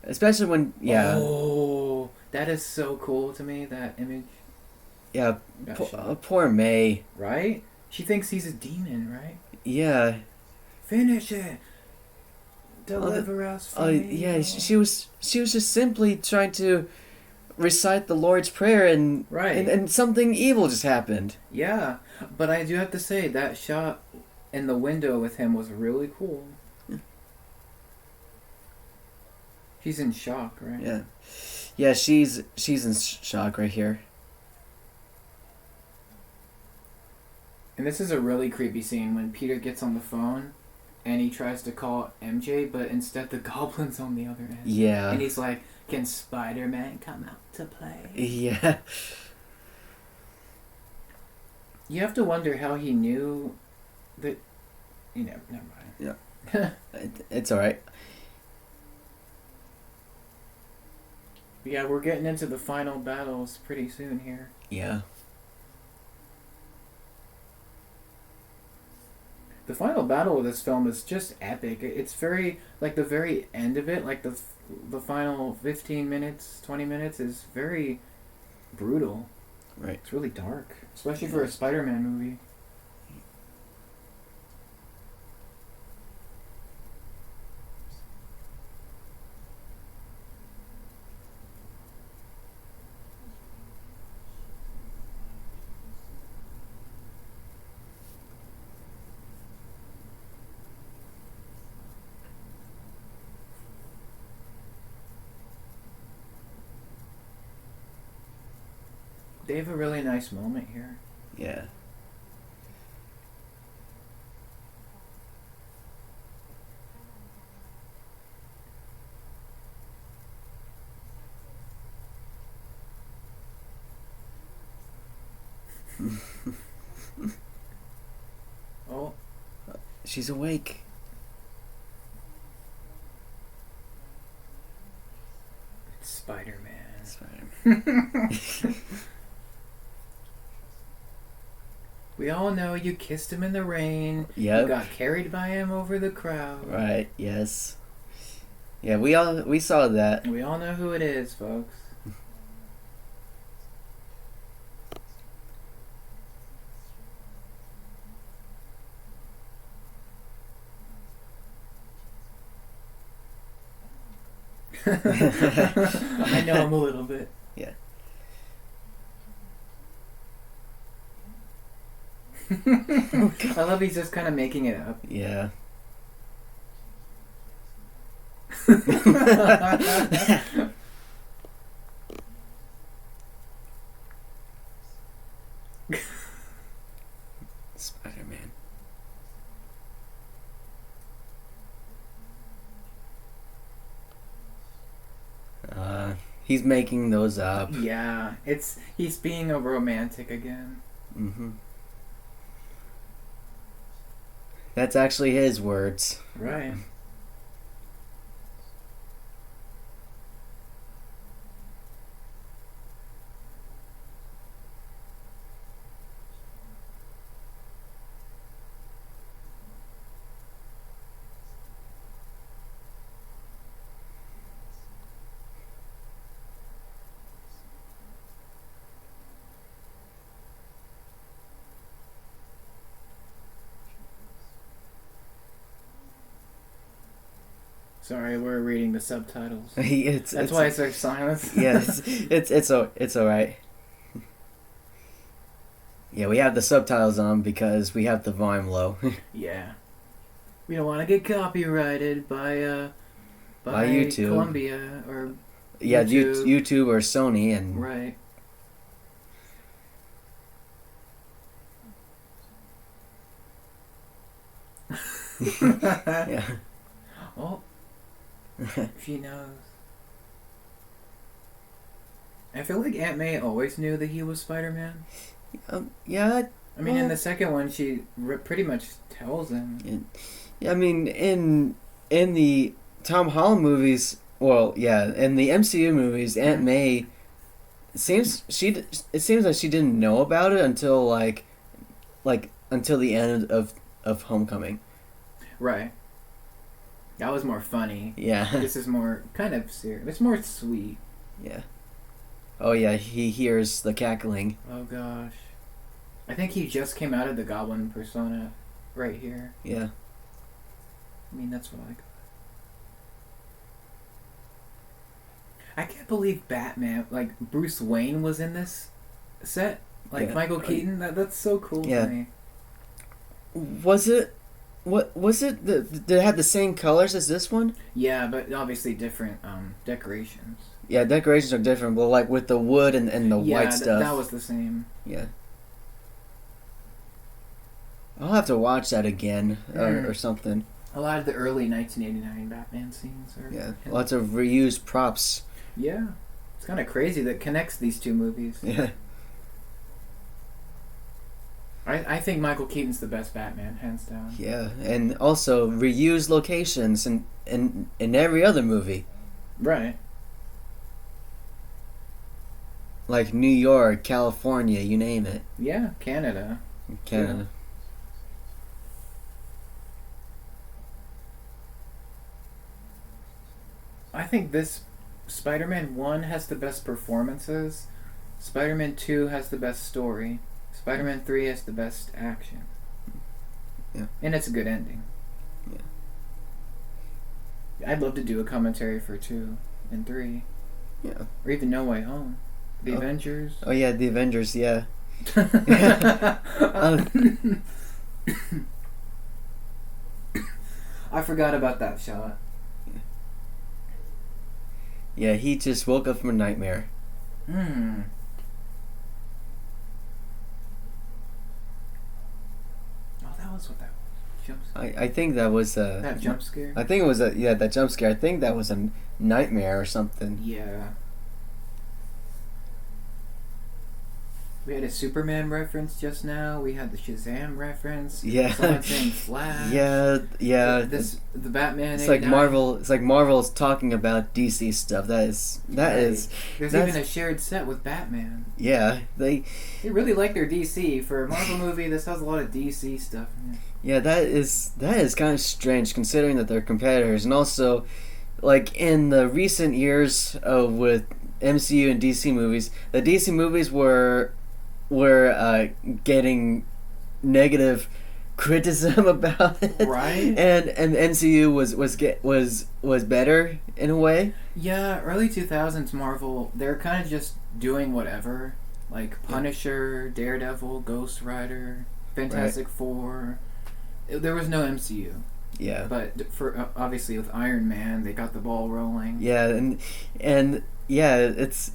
Especially when, yeah. Oh, that is so cool to me, that image. Yeah, That poor May. Right? She thinks he's a demon, right? Yeah. Finish it. Deliver us from evil. Yeah, she was just simply trying to recite the Lord's Prayer and Right. and something evil just happened. Yeah, but I do have to say that shot in the window with him was really cool. Yeah. She's in shock, right? Yeah. Yeah, she's in shock right here. And this is a really creepy scene when Peter gets on the phone and he tries to call MJ, but instead the goblin's on the other end. Yeah. And he's like, "Can Spider-Man come out to play?" Yeah. You have to wonder how he knew that. You know, never mind. Yeah. It's alright. Yeah, we're getting into the final battles pretty soon here. Yeah. The final battle of this film is just epic. It's very, like, the very end of it, like the final 15 minutes, 20 minutes is very brutal. Right. It's really dark, especially for a Spider-Man movie. They have a really nice moment here. Yeah. Oh. She's awake. It's Spider-Man. Spider-Man. We all know you kissed him in the rain. Yep. You got carried by him over the crowd. Right, yes. Yeah, we saw that. We all know who it is, folks. I know him a little bit. Yeah. I love he's just kind of making it up. Yeah. Spider-Man. He's making those up. Yeah, he's being a romantic again. Mm-hmm. That's actually his words. Right. Sorry, we're reading the subtitles. That's why it's there's silence. Yeah, it's all right. Yeah, we have the subtitles on because we have the volume low. Yeah. We don't want to get copyrighted by YouTube. Columbia or Yeah, YouTube. YouTube or Sony and Right. yeah. Oh, she knows. I feel like Aunt May always knew that he was Spider-Man. Yeah. I mean, in the second one, she pretty much tells him. Yeah, I mean, in the Tom Holland movies, well, yeah, in the MCU movies, Aunt May it seems like she didn't know about it until until the end of Homecoming. Right. That was more funny. Yeah. This is more kind of serious. It's more sweet. Yeah. Oh yeah, he hears the cackling. Oh gosh. I think he just came out of the Goblin persona right here. Yeah. I mean, that's what I got. I can't believe Batman, like Bruce Wayne, was in this set. Like Michael Keaton. That's so cool to me. Was it? What was it? Did it have the same colors as this one? Yeah, but obviously different decorations. Yeah, decorations are different, but like with the wood and the white stuff. That was the same. Yeah. I'll have to watch that again or something. A lot of the early 1989 Batman scenes are... Lots of reused props. Yeah. It's kind of crazy that connects these two movies. Yeah. I think Michael Keaton's the best Batman, hands down. Yeah, and also reused locations in every other movie. Right. Like New York, California, you name it. Yeah, Canada. Canada. Yeah. I think this Spider-Man 1 has the best performances. Spider-Man 2 has the best story. Spider-Man 3 has the best action. Yeah. And it's a good ending. Yeah. I'd love to do a commentary for 2 and 3. Yeah. Or even No Way Home. The Avengers. Oh yeah, the Avengers, yeah. I forgot about that shot. Yeah, he just woke up from a nightmare. Oh, that was what that was. Jump scare. I think that was that jump scare? I think it was that jump scare. I think that was a nightmare or something. Yeah. We had a Superman reference just now. We had the Shazam reference. Yeah. Someone saying Flash. Yeah. The Batman. It's like Marvel. It's like Marvel's talking about DC stuff. That is. There's even a shared set with Batman. Yeah, they really like their DC for a Marvel movie. This has a lot of DC stuff in it. Yeah, that is kind of strange considering that they're competitors, and also, like in the recent years with MCU and DC movies, the DC movies were getting negative criticism about it, right? And MCU was better in a way. Yeah, early 2000s Marvel, they're kind of just doing whatever, like Punisher, Daredevil, Ghost Rider, Fantastic Four. There was no MCU. Yeah, but for obviously with Iron Man, they got the ball rolling. Yeah, and yeah, it's.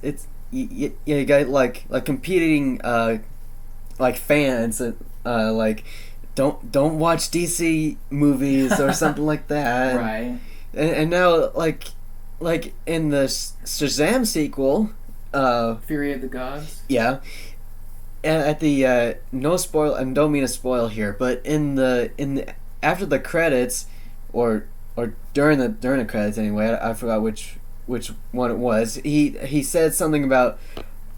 You got like competing like fans like don't watch DC movies or something like that. Right. And now like in the Shazam sequel, Fury of the Gods. Yeah. And at the no spoil, I don't mean to spoil here, but in the after the credits or during the credits anyway, I forgot which one it was. He said something about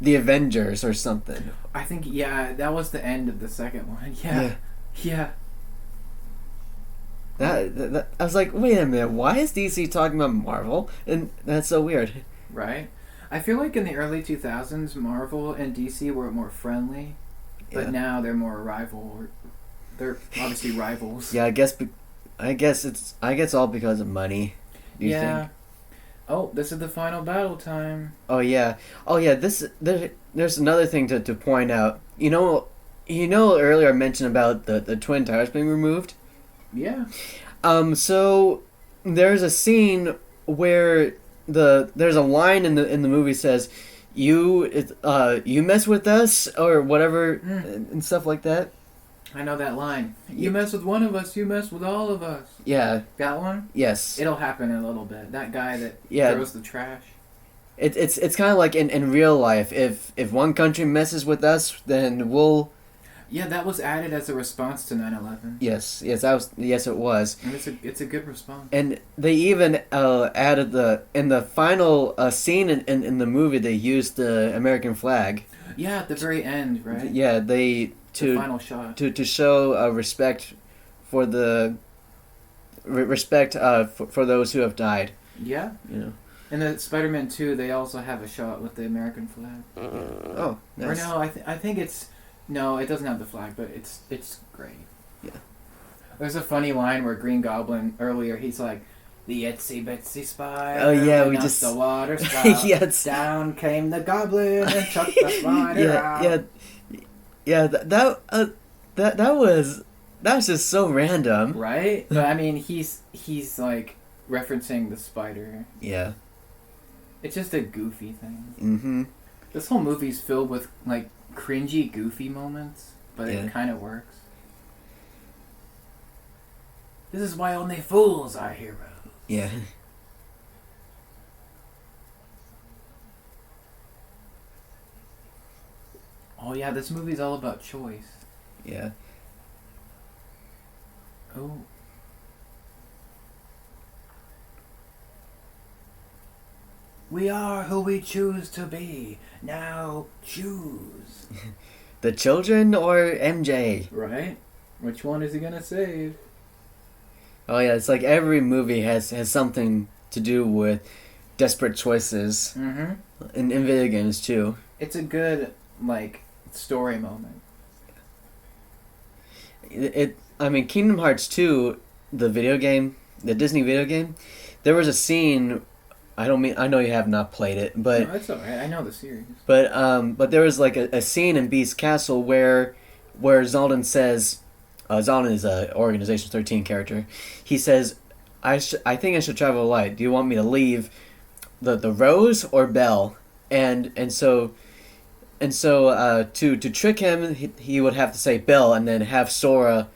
the Avengers or something. I think that was the end of the second one. Yeah. That I was like, wait a minute, why is DC talking about Marvel? And that's so weird. Right. I feel like in the early 2000s, Marvel and DC were more friendly, but now they're more rival. They're obviously rivals. Yeah, I guess it's all because of money. Do you Yeah. think? Oh, this is the final battle time. Oh yeah, oh yeah. There's another thing to point out. Earlier I mentioned about the twin towers being removed. Yeah. So there's a scene where there's a line in the movie says, you mess with us or whatever and stuff like that. I know that line. You mess with one of us, you mess with all of us. Yeah. That one? Yes. It'll happen in a little bit. That guy that throws the trash. It's kind of like in real life. If one country messes with us, then we'll. Yeah, that was added as a response to 9/11. Yes, it was. And it's a good response. And they even added in the final scene in the movie, they used the American flag. Yeah, at the very end, right? Yeah, the final shot to show respect for the respect for those who have died. Yeah. In the Spider-Man 2, they also have a shot with the American flag. Oh, nice. Or no, I think it's no, it doesn't have the flag, but it's great. Yeah. There's a funny line where Green Goblin earlier he's like, "The itsy bitsy spider." Oh yeah, we up just the water spout. Yes. Down came the goblin and chucked the spider out. Yeah. That was just so random. Right? But I mean, he's like referencing the spider. Yeah. It's just a goofy thing. Mm-hmm. This whole movie's filled with like cringy, goofy moments, but it kind of works. This is why only fools are heroes. Yeah. Oh yeah, this movie's all about choice. Yeah. Oh. We are who we choose to be. Now choose. The children or MJ? Right? Which one is he gonna save? Oh yeah, it's like every movie has something to do with desperate choices. Mm-hmm. In video games too. It's a good like story moment. I mean, Kingdom Hearts 2, the video game, the Disney video game, there was a scene. I know you have not played it, but No, that's alright. I know the series. But there was like a scene in Beast Castle where Zaldin says, Zaldin is a Organization 13 character. He says, I think I should travel light. Do you want me to leave the Rose or Belle? And so to trick him, he would have to say Belle and then have Sora,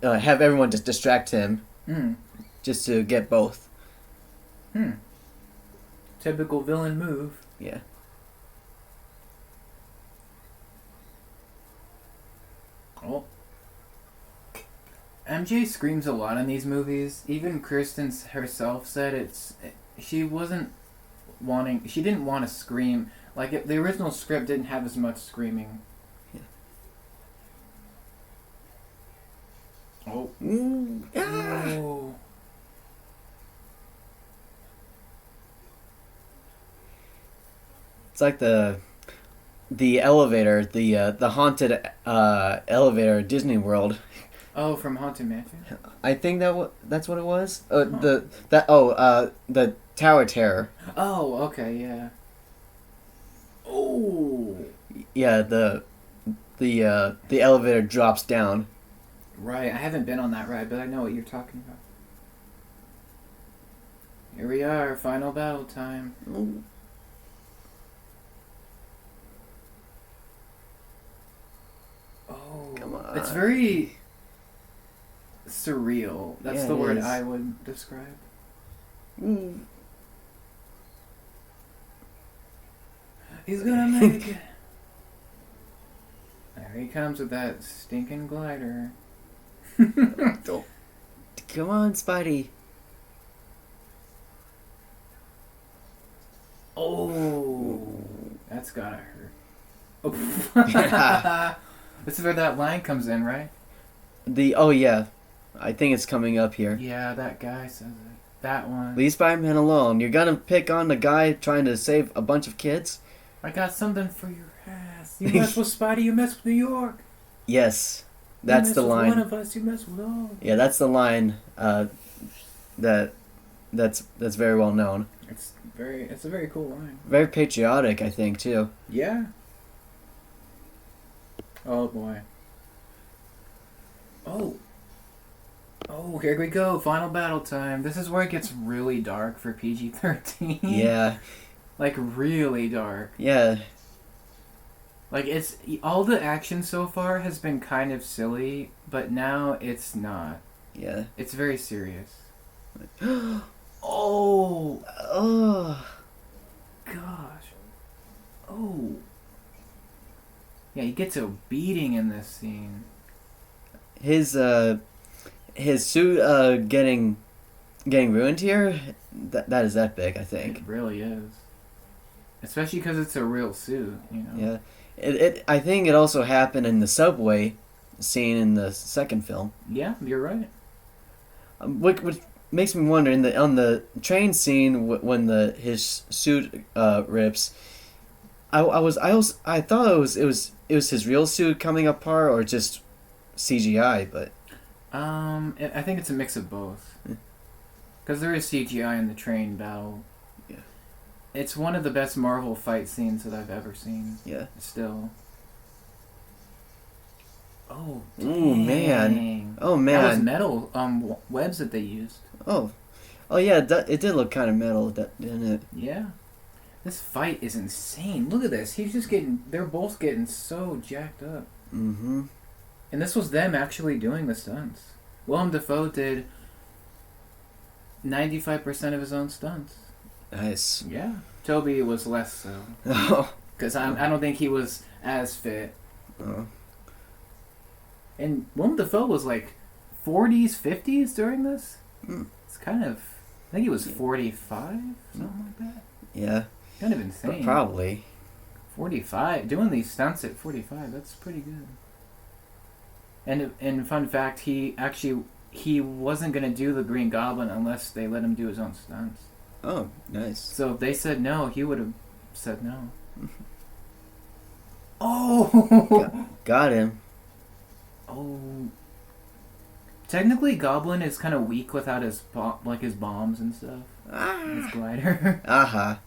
have everyone just distract him, just to get both. Typical villain move. Yeah. Oh. MJ screams a lot in these movies. Even Kristen herself said she didn't want to scream. Like, the original script didn't have as much screaming. Yeah. Oh. Ah. It's like the elevator, the haunted elevator at Disney World. Oh, from Haunted Mansion? I think that's what it was. The Tower Terror. Oh, okay, yeah. Oh. Yeah, the elevator drops down. Right, I haven't been on that ride, but I know what you're talking about. Here we are, final battle time. Ooh. Oh. Come on. It's very surreal. That's the word is. I would describe. Ooh. He's gonna make it. There he comes with that stinking glider. Come on, Spidey. Oh, that's gotta hurt. Oh. This is where that line comes in, right? Oh yeah, I think it's coming up here. Yeah, that guy says it. That one. Leave Spider-Man alone. You're gonna pick on the guy trying to save a bunch of kids? I got something for your ass. You mess with Spidey, you mess with New York. Yes, that's the line. One of us, you mess with all. Yeah, that's the line that that's very well known. It's a very cool line. Very patriotic, I think, too. Yeah. Oh boy. Oh. Oh, here we go. Final battle time. This is where it gets really dark for PG-13. Yeah. Like really dark. Yeah. Like it's all the action so far has been kind of silly, but now it's not. Yeah. It's very serious. Oh. Oh. Gosh. Oh. Yeah, he gets a beating in this scene. His suit getting ruined here. That is epic, I think. It really is. Especially because it's a real suit, you know. Yeah. I think it also happened in the subway scene in the second film. Yeah, you're right. What makes me wonder on the train scene when his suit rips. I thought it was his real suit coming apart or just CGI, but I think it's a mix of both. Because there is CGI in the train battle. Yeah. It's one of the best Marvel fight scenes that I've ever seen. Yeah. Still. Oh, dang. Ooh, man. Oh, man. That was metal webs that they used. Oh yeah, it did look kind of metal, didn't it? Yeah. This fight is insane. Look at this. They're both getting so jacked up. Mm-hmm. And this was them actually doing the stunts. Willem Dafoe did 95% of his own stunts. Nice. Yeah. Toby was less so. Oh. Because I don't think he was as fit. Oh. And Willem Dafoe was like 40s, 50s during this? Mm. It's kind of... I think he was 45, something like that. Yeah. Kind of insane. Probably. 45. Doing these stunts at 45, that's pretty good. And fun fact, he wasn't going to do the Green Goblin unless they let him do his own stunts. Oh, nice. So if they said no, he would have said no. Oh! Got him. Oh. Technically, Goblin is kind of weak without his bombs and stuff. His glider. Aha.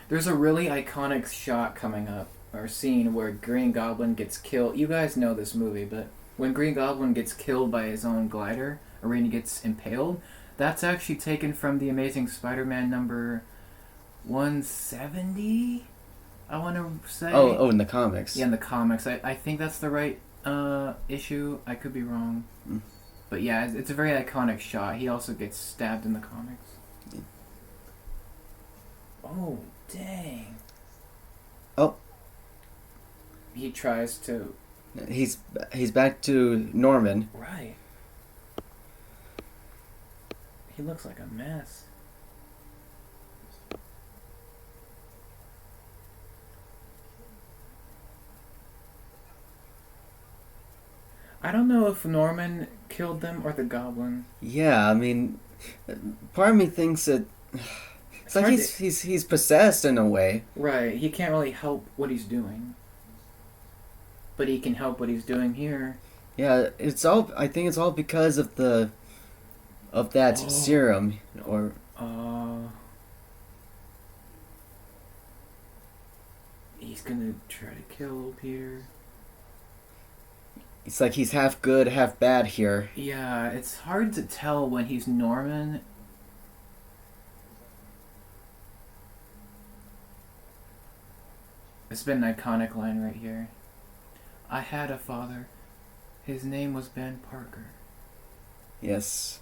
There's a really iconic shot coming up, or scene, where Green Goblin gets killed. You guys know this movie, but when Green Goblin gets killed by his own glider, or when he gets impaled, that's actually taken from the Amazing Spider-Man number 170, I want to say. Oh, in the comics. Yeah, in the comics. I think that's the right issue. I could be wrong. Mm. But yeah, it's a very iconic shot. He also gets stabbed in the comics. Yeah. Oh, dang. Oh. He tries to... He's back to Norman. Right. He looks like a mess. I don't know if Norman killed them or the Goblin. Yeah, I mean, part of me thinks that it's like he's possessed in a way. Right. He can't really help what he's doing, but he can help what he's doing here. Yeah, I think it's all because of that serum, or. He's gonna try to kill Peter. It's like he's half good, half bad here. Yeah, it's hard to tell when he's Norman. It's been an iconic line right here. I had a father. His name was Ben Parker. Yes.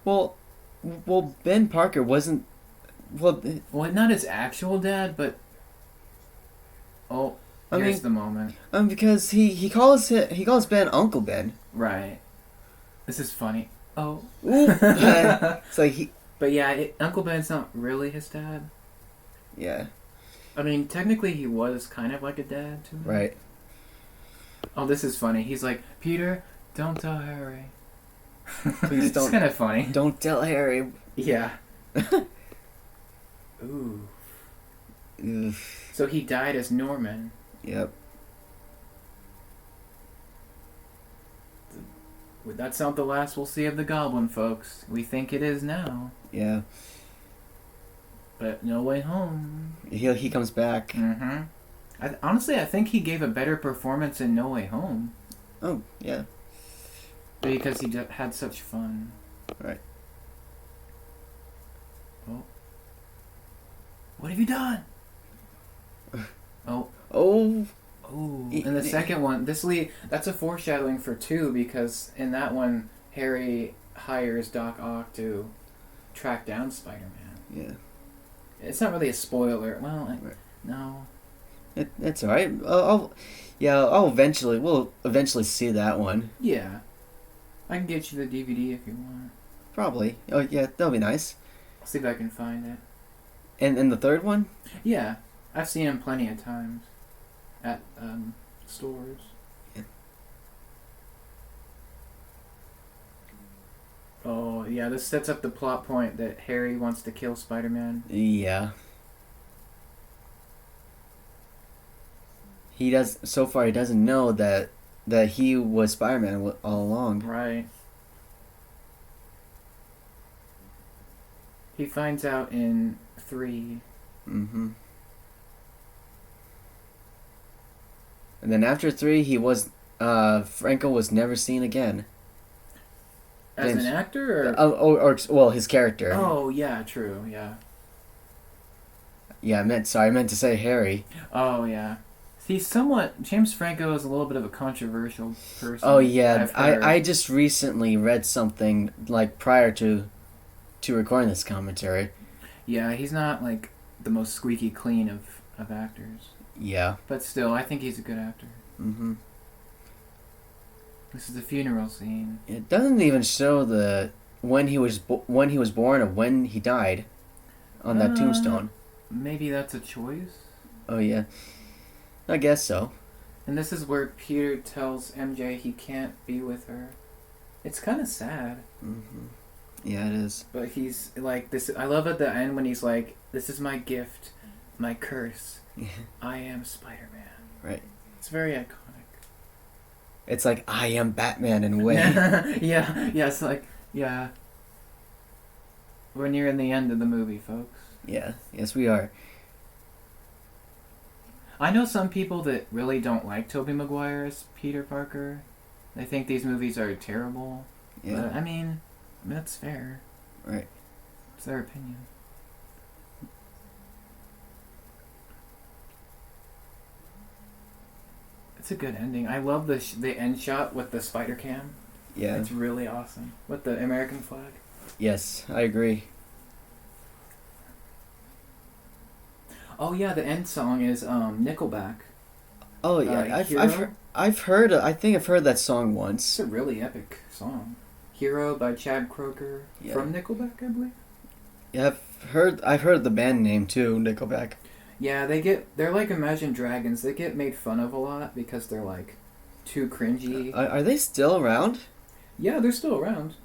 Well, Ben Parker wasn't. Well, not his actual dad, but. Oh. Here's the moment. Because he calls Ben Uncle Ben. Right. This is funny. Oh. It's like But yeah, Uncle Ben's not really his dad. Yeah. I mean, technically he was kind of like a dad to him. Right. Oh, this is funny. He's like, Peter, don't tell Harry. Please don't. It's kind of funny. Don't tell Harry. Yeah. Ooh. Oof. So he died as Norman. Yep. That's not the last we'll see of the Goblin, folks. We think it is now. Yeah. But No Way Home. He comes back. Mm-hmm. Honestly, I think he gave a better performance in No Way Home. Oh, yeah. Because he had such fun. Right. Oh. What have you done? Oh. Oh. Oh. In the second one, that's a foreshadowing for 2, because in that one, Harry hires Doc Ock to track down Spider-Man. Yeah. It's not really a spoiler. Well, Right. No. It's alright. We'll eventually see that one. Yeah. I can get you the DVD if you want. Probably. Oh, yeah, that'll be nice. I'll see if I can find it. And the third one? Yeah. I've seen him plenty of times. At, stores. Yeah. Oh, yeah, this sets up the plot point that Harry wants to kill Spider-Man. Yeah. He does. So far, he doesn't know that he was Spider-Man all along. Right. He finds out in 3. Mm-hmm. And then after 3, Franco was never seen again. As an actor, or his character. Oh, yeah, true, yeah. Yeah, I meant to say Harry. Oh, yeah. James Franco is a little bit of a controversial person. Oh, yeah. I just recently read something, like, prior to recording this commentary. Yeah, he's not, like, the most squeaky clean of actors. Yeah. But still, I think he's a good actor. Mm-hmm. This is the funeral scene. It doesn't even show when he was born or when he died on that tombstone. Maybe that's a choice? Oh, yeah. I guess so. And this is where Peter tells MJ he can't be with her. It's kind of sad. Mm-hmm. Yeah, it is. But he's like this. I love at the end when he's like, "This is my gift, my curse. I am Spider-Man." Right. It's very iconic. It's like, I am Batman in a way. Yeah. It's like, yeah. We're nearing the end of the movie, folks. Yeah. Yes, we are. I know some people that really don't like Tobey Maguire as Peter Parker. They think these movies are terrible. Yeah. But, I mean, that's fair. Right. It's their opinion. It's a good ending. I love the end shot with the spider cam. Yeah. It's really awesome. With the American flag. Yes, I agree. Oh yeah, the end song is Nickelback. Oh yeah, I've heard. I think I've heard that song once. It's a really epic song. Hero by Chad Kroeger from Nickelback, I believe. Yeah, I've heard the band name too, Nickelback. Yeah, they're like Imagine Dragons. They get made fun of a lot because they're like too cringy. Are they still around? Yeah, they're still around.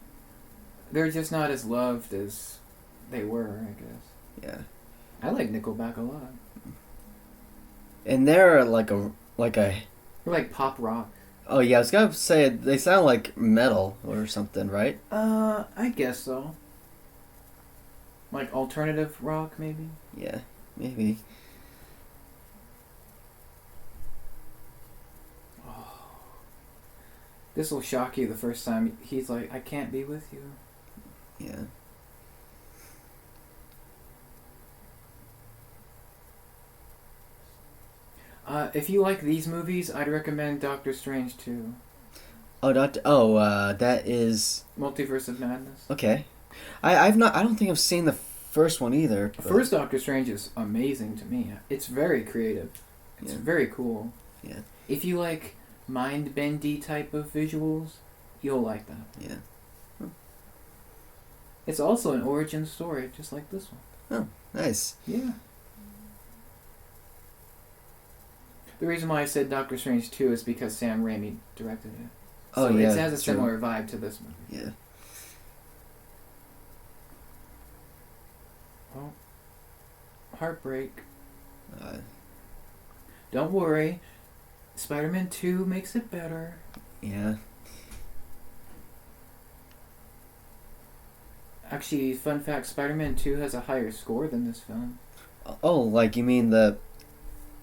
They're just not as loved as they were, I guess. Yeah. I like Nickelback a lot. And they're like a. They're like pop rock. Oh yeah, I was gonna say they sound like metal or something, right? I guess so. Like alternative rock, maybe? Yeah, maybe. Oh. This will shock you the first time. He's like, I can't be with you. Yeah. If you like these movies, I'd recommend Doctor Strange 2. That is Multiverse of Madness. Okay. I don't think I've seen the first one either. The first Doctor Strange is amazing to me. It's very creative. It's very cool. Yeah. If you like mind-bendy type of visuals, you'll like that. Yeah. Huh. It's also an origin story, just like this one. Oh, nice. Yeah. The reason why I said Doctor Strange 2 is because Sam Raimi directed it. So it has a similar vibe to this movie. Yeah. Well, heartbreak. Don't worry. Spider-Man 2 makes it better. Yeah. Actually, fun fact: Spider-Man 2 has a higher score than this film. Oh, like you mean the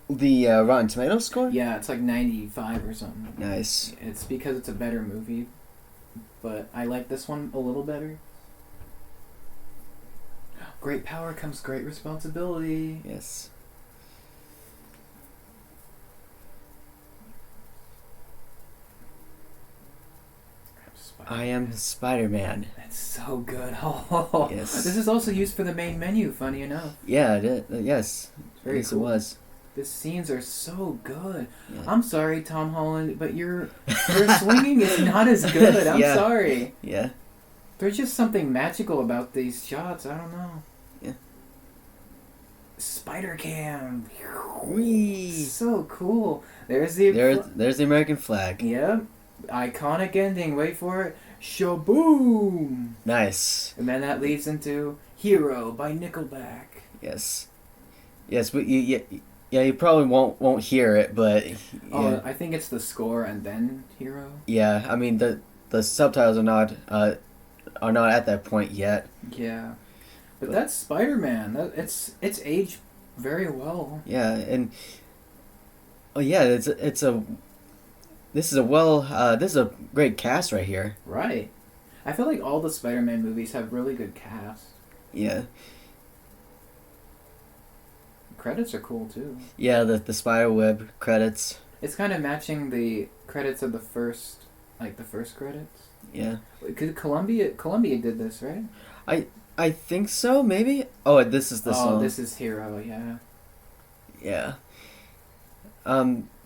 Rotten Tomatoes score? Yeah, it's like 95 or something. Nice. It's because it's a better movie, but I like this one a little better. Great power comes great responsibility. Yes. I am Spider-Man. That's so good. Oh, Yes. This is also used for the main menu. Funny enough. Yeah, it is. Yes. Very Yes, cool. it was. The scenes are so good. Yeah. I'm sorry, Tom Holland, but your swinging is not as good. I'm Yeah. sorry. Yeah. There's just something magical about these shots. I don't know. Yeah. Spider Cam. Whee! So cool. There's the There's the American flag. Yep. Iconic ending. Wait for it. Shaboom. Nice. And then that leads into Hero by Nickelback. Yes. Yes, but you probably won't hear it, but yeah. Oh, I think it's the score and then Hero. Yeah, I mean the subtitles are not at that point yet. Yeah. But that's Spider-Man. It's aged very well. Yeah, and oh yeah, this is a great cast right here. Right. I feel like all the Spider-Man movies have really good cast. Yeah. Credits are cool too. Yeah, the spiderweb credits. It's kind of matching the credits of the first credits. Yeah. Cause Columbia did this, right? I think so, maybe. Oh, this is the song. Oh, this is Hero, yeah. Yeah.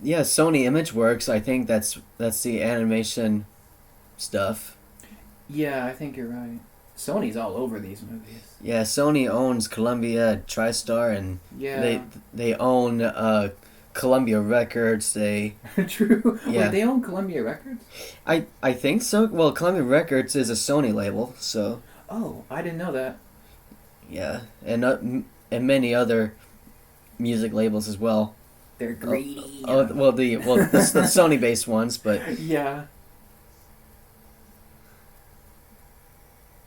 Yeah, Sony ImageWorks, I think that's the animation stuff. Yeah, I think you're right. Sony's all over these movies. Yeah, Sony owns Columbia, TriStar, and Yeah. they own Columbia Records. They True. Yeah. Wait, they own Columbia Records? I think so. Well, Columbia Records is a Sony label, so Oh, I didn't know that. yeah, and many other music labels as well. They're greedy. The Sony based ones, but Yeah.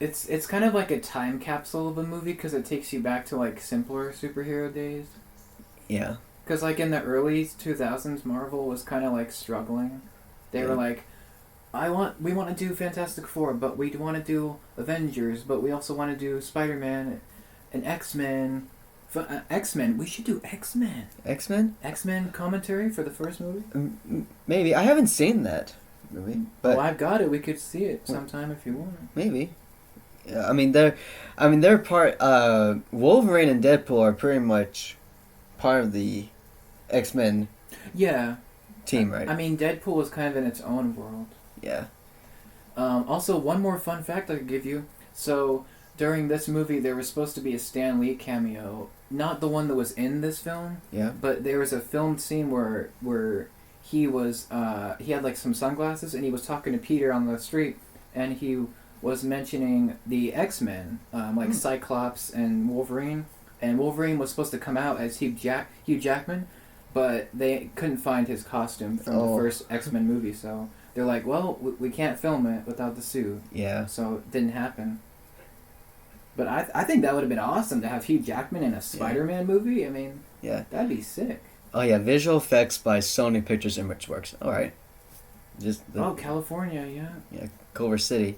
It's kind of like a time capsule of a movie because it takes you back to like simpler superhero days. yeah. Because like in the early 2000s, Marvel was kind of like struggling. They were like, we want to do Fantastic Four, but we want to do Avengers, but we also want to do Spider-Man and X-Men. X-Men. We should do X-Men. X-Men? X-Men commentary for the first movie. Maybe I haven't seen that movie, but I've got it. We could see it sometime if you want. maybe. Yeah, I mean they're part. Wolverine and Deadpool are pretty much part of the X-Men Yeah. team, right? I mean, Deadpool was kind of in its own world. Yeah. Also, one more fun fact I could give you. So, during this movie, there was supposed to be a Stan Lee cameo. Not the one that was in this film, Yeah. but there was a filmed scene where he was he had like some sunglasses and he was talking to Peter on the street, and he was mentioning the X-Men, like Cyclops and Wolverine. And Wolverine was supposed to come out as Hugh Jackman, but they couldn't find his costume from the first X-Men movie, so they're like, well, we can't film it without the suit. Yeah. So it didn't happen. But I think that would have been awesome to have Hugh Jackman in a Spider-Man movie. I mean, Yeah. that'd be sick. Oh yeah, visual effects by Sony Pictures ImageWorks. All right. California, yeah. Yeah, Culver City.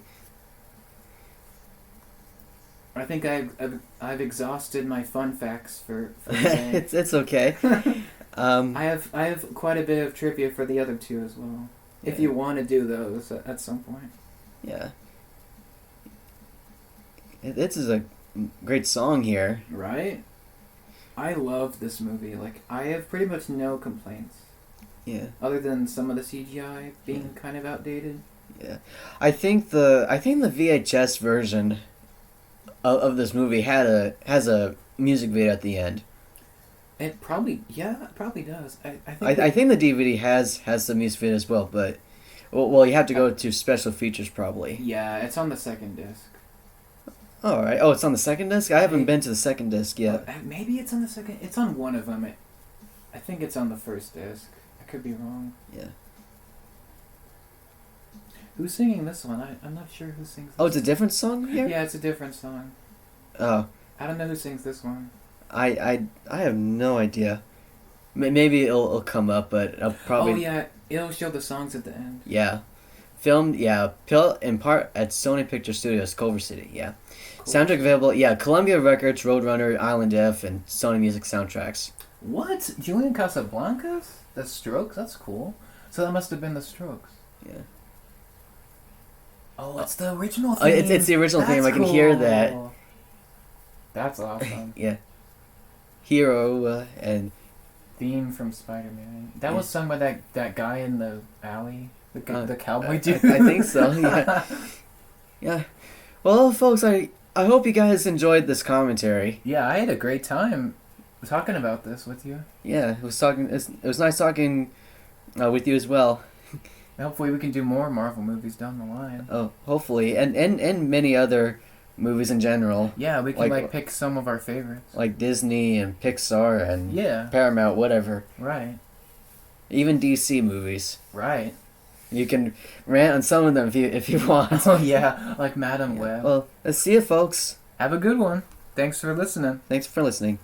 I think I've exhausted my fun facts for today. it's okay. I have quite a bit of trivia for the other two as well. If you want to do those at some point. Yeah. This is a great song here. Right? I love this movie. Like, I have pretty much no complaints. Yeah. Other than some of the CGI being kind of outdated. Yeah. I think the VHS version of this movie has a music video at the end. It probably does. I think the DVD has the music video as well, but well you have to go to special features probably. Yeah, it's on the second disc. All right. Oh, it's on the second disc. I haven't been to the second disc yet. Maybe it's on the second. It's on one of them. I think it's on the first disc. I could be wrong. Yeah. Who's singing this one? I'm not sure who sings this. Oh, it's a different song here? Yeah, it's a different song. Oh. I don't know who sings this one. I have no idea. Maybe it'll come up, but I'll probably... Oh, yeah. It'll show the songs at the end. Yeah. Filmed, in part at Sony Picture Studios, Culver City, yeah. Cool. Soundtrack available, Columbia Records, Roadrunner, Island F, and Sony Music Soundtracks. What? Julian Casablancas? The Strokes? That's cool. So that must have been the Strokes. Yeah. Oh, it's the original Oh, theme. it's the original theme. I can hear that. That's awesome. Yeah. Hero and... Theme from Spider-Man. That was sung by that guy in the alley. The cowboy I dude. think so, yeah. Yeah. Well, folks, I hope you guys enjoyed this commentary. Yeah, I had a great time talking about this with you. Yeah, it was nice talking with you as well. Hopefully we can do more Marvel movies down the line. Oh, hopefully. And many other movies in general. Yeah, we can pick some of our favorites. Like Disney and Pixar and Paramount, whatever. Right. Even DC movies. Right. You can rant on some of them if you want. Oh yeah, like Madam Web. Well, let's see you, folks. Have a good one. Thanks for listening. Thanks for listening.